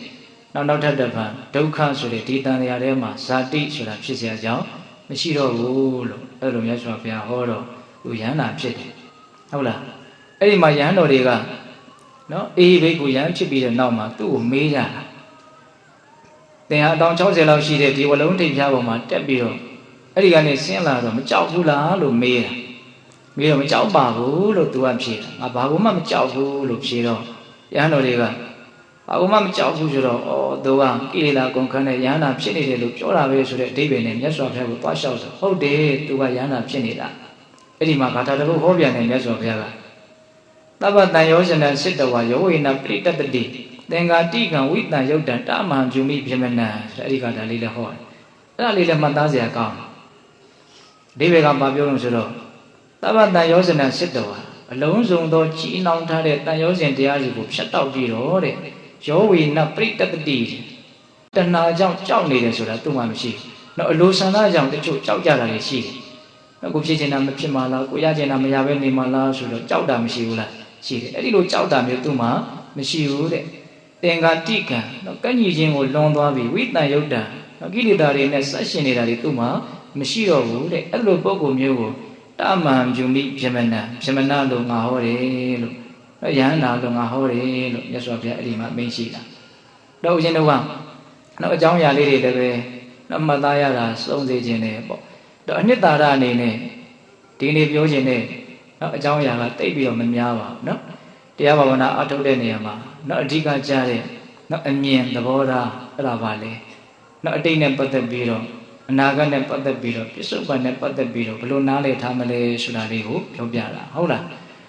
နောက်ထပ်တစ်ဖန်ဒုက္ခဆိုတဲ့ဒီတန်တရားထဲမှာဇာတိဆိုတာဖြစ်เสียကြောင်းမရှိတော့ဘူးလို့အဲ့လိုမြတ်စွာဘုရားဟောတော့သူယန္တာဖြစ်တယ်ဟုတ်လားအဲ့ဒီမှာယန္တော်တွေကနော်အေးဘိက္ခုယန္ဖြစ်ပြီးတဲ့နောက်မှာသူ့ကိုမေးကြတာသင်ဟာအတောင်60လောက်ရှိတဲ့ဒီဝလုံးထိပ်ဖြားပေါ်မှာတက်ပြီးတော့အဲ့ဒီကနေဆင်းလာတော့မကြောက်ဘူးလားလို့မေးတာမေးတော့မကြောက်ပါဘူးလို့သူကဖြေတာငါဘာမှမကြောက်ဘူးလို့ဖြေတော့ယန္တော်တွေကဘာမှမကြောက်ဘူးဆိုတော့သူကကိလေသာကုန်ခန်းနဲ့ယန္တာဖြစ်နေတယ်လို့ပြောတာပဲဆိုတဲ့အဓိပ္ပာယ်နဲ့မြတ်စွာဘုရားကိုသွားလျှောက်ဆိုဟုတ်တယ်သူကယန္တာဖြစ်နေတာအဲ့ဒီမှာဂါထာတစ်ခုဟောပြန်တယ်မြတ်စွာဘုရားကသဗ္ဗတန်ယောဇနံစိတ္တဝါယောဝိနပရိတတ္တိသင်္ကာတိကံဝိတံယုတ်တံတမံဂျုမိပြမနံအဲ့ဒီဂါထာလေးလည်းဟောတယ်အဲ့ဒါလေးလည်းမှတ်သားစရာကောင်းတယ်အဓိပ္ပာယ်ကဘာပြောလို့ဆိုတော့သဗ္ဗတန်ယောဇနံစိတ္တဝါအလုံးစုံသောကြီးနှောင်ထားတဲ့တန်ယောဇဉ်တရားစီကိုဖြတ်တောက်ပြီးတော့တဲ့ယောဝိနပရိတတ္တိတဏှာကြောင့်ကြောက်နေတယ်ဆိုတာသူ့မှာမရှိဘူး။နော်အလိုဆန္ဒကြောင့်တချို့ကြောက်ကြတာတွေရှိတယ်။နော်ကိုဖြစ်ချင်တာမဖြစ်မှလားကိုရချင်တာမရဘဲနေမှလားဆိုတော့ကြောက်တာမရှိဘူးလားရှိတယ်။အဲ့ဒီလိုကြောက်တာမျိုးသူ့မှာမရှိဘူးတဲ့။သင်္ကာတိကံနော်ကန့်ညီခြင်းကိုလွန်သွားပြီးဝိတန်ယုတ်တံနော်ကိလေသာတွေနဲ့ဆက်ရှင်နေတာတွေသူ့မှာမရှိတော့ဘူးတဲ့။အဲ့လိုပုဂ္ဂိုလ်မျိုးကိုတမံဂျုမိပြမနံပြမနာလို့ငါဟောတယ်လို့ယဟန္တာလို့ငါဟောတယ်လို့မြတ်စွာဘုရားအဲ့ဒီမှာမိန့်ရှိတာတော့ဦးဇင်းတို့ကနောက်အကြောင်းအရာလေးတွေလည်းပဲနောက်မှတ်သားရတာစုံစေခြင်းနဲ့ပေါ့တော့အနှစ်သာရအနေနဲ့ဒီနေ့ပြောခြင်းနဲ့နောက်အကြောင်းအရာကတိတ်ပြီးတော့မများပါဘူးနော်တရားဘာဝနာအထုတ်တဲ့နေရာမှာနောက်အဓိကကြားတဲ့နောက်အမြင်သဘောထားအဲ့ဒါပါလေနောက်အတိတ်နဲ့ပတ်သက်ပြီးတော့အနာဂတ်နဲ့ပတ်သက်ပြီးတော့ပြစ္ဆုတ်ပန်နဲ့ပတ်သက်ပြီးတော့ဘယ်လိုနားလည်ထားမလဲဆိုတာလေးကိုပြောပြတာဟုတ်လား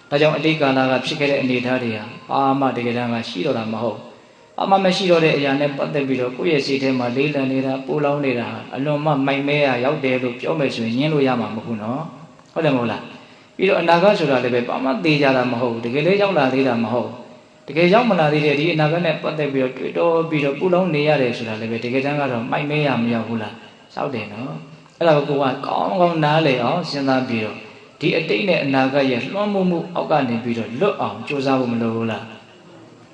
ဒါကြောင့်အတိတ်ကာလကဖြစ်ခဲ့တဲ့အနေအထားတွေဟာအာမတကယ်တမ်းကရှိတော့တာမဟုတ်အာမမရှိတော့တဲ့အရာနဲ့ပတ်သက်ပြီးတော့ကိုယ့်ရဲ့စိတ်ထဲမှာလေးလံနေတာပိုးလောင်းနေတာအလွန်မှမိုက်မဲရရောက်တယ်လို့ပြောမယ်ဆိုရင်ညင်းလို့ရမှာမဟုတ်ဘူးနော်ဟုတ်တယ်မဟုတ်လားပြီးတော့အနာဂတ်ဆိုတာလည်းပဲဘာမှသိကြတာမဟုတ်ဘူးတကယ်လေးရောက်လာသေးတာမဟုတ်တကယ်ရောက်မလာသေးတဲ့ဒီအနာဂတ်နဲ့ပတ်သက်ပြီးတော့တွေ့တော့ပြီးတော့ပိုးလောင်းနေရတယ်ဆိုတာလည်းပဲတကယ်တမ်းကတော့မိုက်မဲရမရောက်ဘူးလားစောက်တယ်နော်အဲ့ဒါကိုကကောင်းကောင်းနားလည်အောင်စဉ်းစားပြီးတော့ဒီအတိတ်နဲ့အနာဂတ်ရဲ့လွှမ်းမိုးမှုအောက်ကနေပြီးတော့လွတ်အောင်ကြိုးစားဖို့မလိုဘူးလား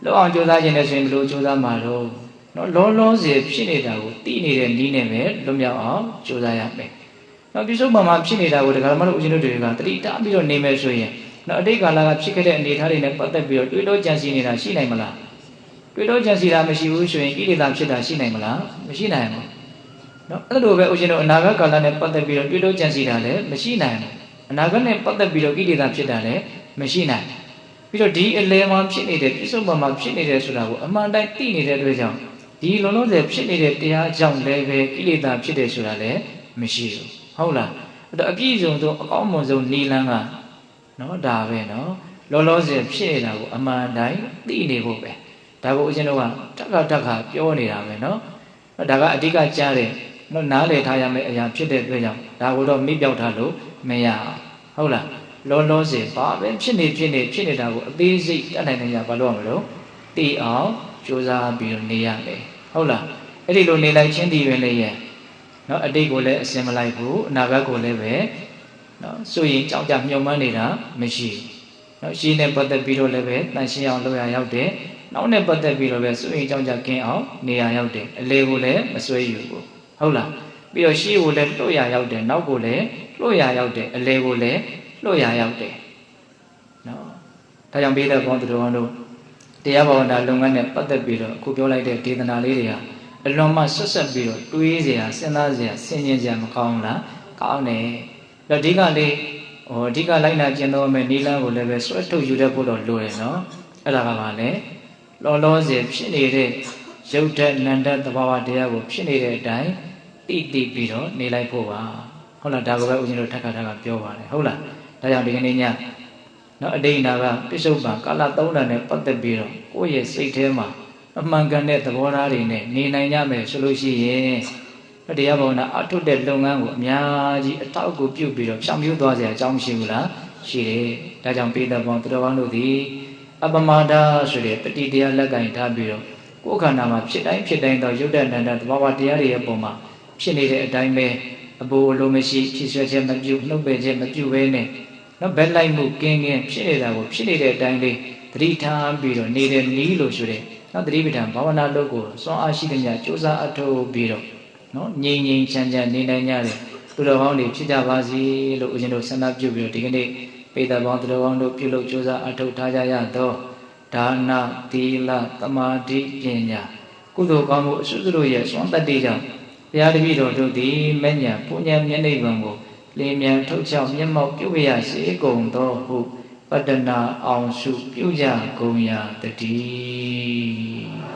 လွတ်အောင်ကြိုးစားခြင်းနဲ့ဆိုရင်ဘယ်လိုကြိုးစားမှာတော့နော်လောလောဆယ်ဖြစ်နေတာကိုသိနေတဲ့နည်းနဲ့ပဲလွတ်မြောက်အောင်ကြိုးစားရမယ်နော်ပြစ္ဆုတ်ပံမှာဖြစ်နေတာကိုဒကာမတို့ဦးဇင်းတို့တွေကတတိတားပြီးတော့နေမယ်ဆိုရင်နော်အတိတ်ကာလကဖြစ်ခဲ့တဲ့အနေအထားတွေနဲ့ပတ်သက်ပြီးတော့တွေးတောကြံစည်နေတာရှိနိုင်မလားတွေးတောကြံစည်တာမရှိဘူးဆိုရင်ကိလေသာဖြစ်တာရှိနိုင်မလားမရှိနိုင်ဘူးနော်အဲ့လိုပဲဦးဇင်းတို့အနာဂတ်ကာလနဲ့ပတ်သက်ပြီးတော့တွေးတောကြံစည်တာလည်းမရှိနိုင်ဘူးအနာဂတ်နဲ့ပတ်သက်ပြီးတော့ကိလေသာဖြစ်တာလည်းမရှိနိုင်ပြီးတော့ဒီအလယ်မှာဖြစ်နေတဲ့ပြစ္ဆုတ်ပံမှာဖြစ်နေတယ်ဆိုတာကိုအမှန်တိုင်းသိနေတဲ့အတွက်ကြောင့်ဒီလုံးလုံးတယ်ဖြစ်နေတဲ့တရားကြောင့်လည်းပဲကိလေသာဖြစ်တယ်ဆိုတာလည်းမရှိဘူးဟုတ်လားအဲ့တော့အပြည့်စုံသောအကောင်းမွန်ဆုံးနိလန်းကနော်ဒါပဲနော်လောလောဆယ်ဖြစ်နေတာကိုအမှန်တိုင်းသိနေဖို့ပဲဒါကိုဦးဇင်းတို့ကတက်ခါပြောနေတာပဲနော်ဒါကအဓိကကြားတယ်နော်နားလည်ထားရမယ့်အရာဖြစ်တဲ့အတွက်ကြောင့်ဒါကိုတော့မိပြောက်ထားလို့မရဟုတ်လားလောလောဆယ်ဘာပဲဖြစ်နေတာကိုအသေးစိတ်တတ်နိုင်နေကြဘာလို့ရမလို့သိအောင်ကြိုးစားပြီးတော့နေရမယ်ဟုတ်လားအဲ့ဒီလိုနေလိုက်ချင်းတည်ရင်လည်းရဲ့နော်အတိတ်ကိုလည်းအစင်မလိုက်ဘူးအနာဂတ်ကိုလည်းပဲနော်ဆိုရင်ကြောက်ကြမြုံမှန်းနေတာမရှိဘူးနော်ရှင်းနဲ့ပတ်သက်ပြီးတော့လည်းပဲတန်ရှင်းအောင်လုပ်ရရောက်တယ်နောက်နဲ့ပတ်သက်ပြီးတော့ပဲဆိုရင်ကြောက်ကြကင်းအောင်နေရရောက်တယ်အလေကိုလည်းမဆွဲယူဘူးဟုတ်လားပြီးတော့ရှေ့ကိုလည်းလွတ်ရရောက်တယ်နောက်ကိုလည်းလွတ်ရရောက်တယ်အလေကိုလည်းလွတ်ရရောက်တယ်နော်ဒါကြောင့်ပေးတဲ့ဘောင်းသူတော်တို့တရားဘာဝနာလုပ်ငန်းနဲ့ပတ်သက်ပြီးတော့အခုပြောလိုက်တဲ့ဒေသနာလေးတွေဟာအလွန်မှဆက်ပြီးတော့တွေးเสียစဉ်းစားเสียဆင်ခြင်เสียမကောင်းလားကောင်းတယ်တော့ဒီကလေးအဓိကလိုက်နာကျင့်တော်မယ်နိလန်းကိုလည်းပဲဆွဲထုတ်ယူတတ်ဖို့တော့လိုတယ်နော်အဲ့ဒါကပါလေလောလောဆယ်ဖြစ်နေတဲ့ရုပ်ဓာတ်နံဓာတ်သဘာဝတရားကိုဖြစ်နေတဲ့အတိုင်းတိပြီးတော့နေလိုက်ဖို့ပါဟုတ်လားဒါကိုပဲဦးဇင်းတို့ထပ်ခါပြောပါတယ်ဟုတ်လားဒါကြောင့်ဒီကနေ့ည နော်အတိဏကပိဿုပံကာလသုံးတာနဲ့ပတ်သက်ပြီးတော့ကိုယ့်ရဲ့စိတ်ထဲမှာအမှန်ကန်တဲ့သဘောထားတွေနဲ့နေနိုင်ကြမယ်ဆိုလို့ရှိရင်တရားဘာဝနာအထုတဲ့လုပ်ငန်းကိုအများကြီးအထောက်အကူပြုပြီးတော့ဖြောင့်ဖြူးသွားစရာအကြောင်းရှိဘူးလားရှိတယ်ဒါကြောင့်ပိဿပေါင်းသူတော်ကောင်းတို့သည်အပမဒဆိုတဲ့ပฏิတရားလက်ကင်ထားပြီးတော့ကိုယ်ခန္ဓာမှာဖြစ်တိုင်းတော့ရုပ်တဏ္ဍသဘာဝတရားတွေရဲ့ပုံမှာဖြစ်နေတဲ့အတိုင်းပဲအဘိုးအလိုမရှိဖြစ်ဆွဲခြင်းမပြုနှုတ်ပယ်ခြင်းမပြုဘဲနဲ့နော်ဘက်လိုက်မှုကင်းဖြစ်နေတာကိုဖြစ်နေတဲ့အတိုင်းလေးသတိထားပြီးတော့နေတဲ့နီးလို့ဆိုတဲ့နော်သတိပဋ္ဌာန်ဘာဝနာလုပ်ကိုစွမ်းအားရှိသမျှကြိုးစားအထောက်ပြီးတော့နော်ငြိမ်ငြိမ်ချမ်းချမ်းနေနိုင်ကြတယ်သူတော်ကောင်းတွေဖြစ်ကြပါစေလို့ဦးဇင်းတို့ဆန္ဒပြုပြီးတော့ဒီကနေ့ပိဿပေါင်းသူတော်ကောင်းတို့ပြုလုပ်ကြိုးစားအထောက်ထားကြရတော့ဒါနသီလသမာဓိပညာကုသိုလ်ကောင်းမှုအစွတ်တို့ရဲ့စွမ်းတတ္တိကြောင့်ဘုရားတပည့်တော်တို့သည်မဉ္ဇဉ်ပူဉ္ဇဉ်မျက်နှိပ်ပံကိုလင်းမြန်ထုတ်ချောက်မျက်မှောက်ပြုရစေကုန်သောဟုပတ္တနာအောင်စုပြုကြကုန်ရာတည်း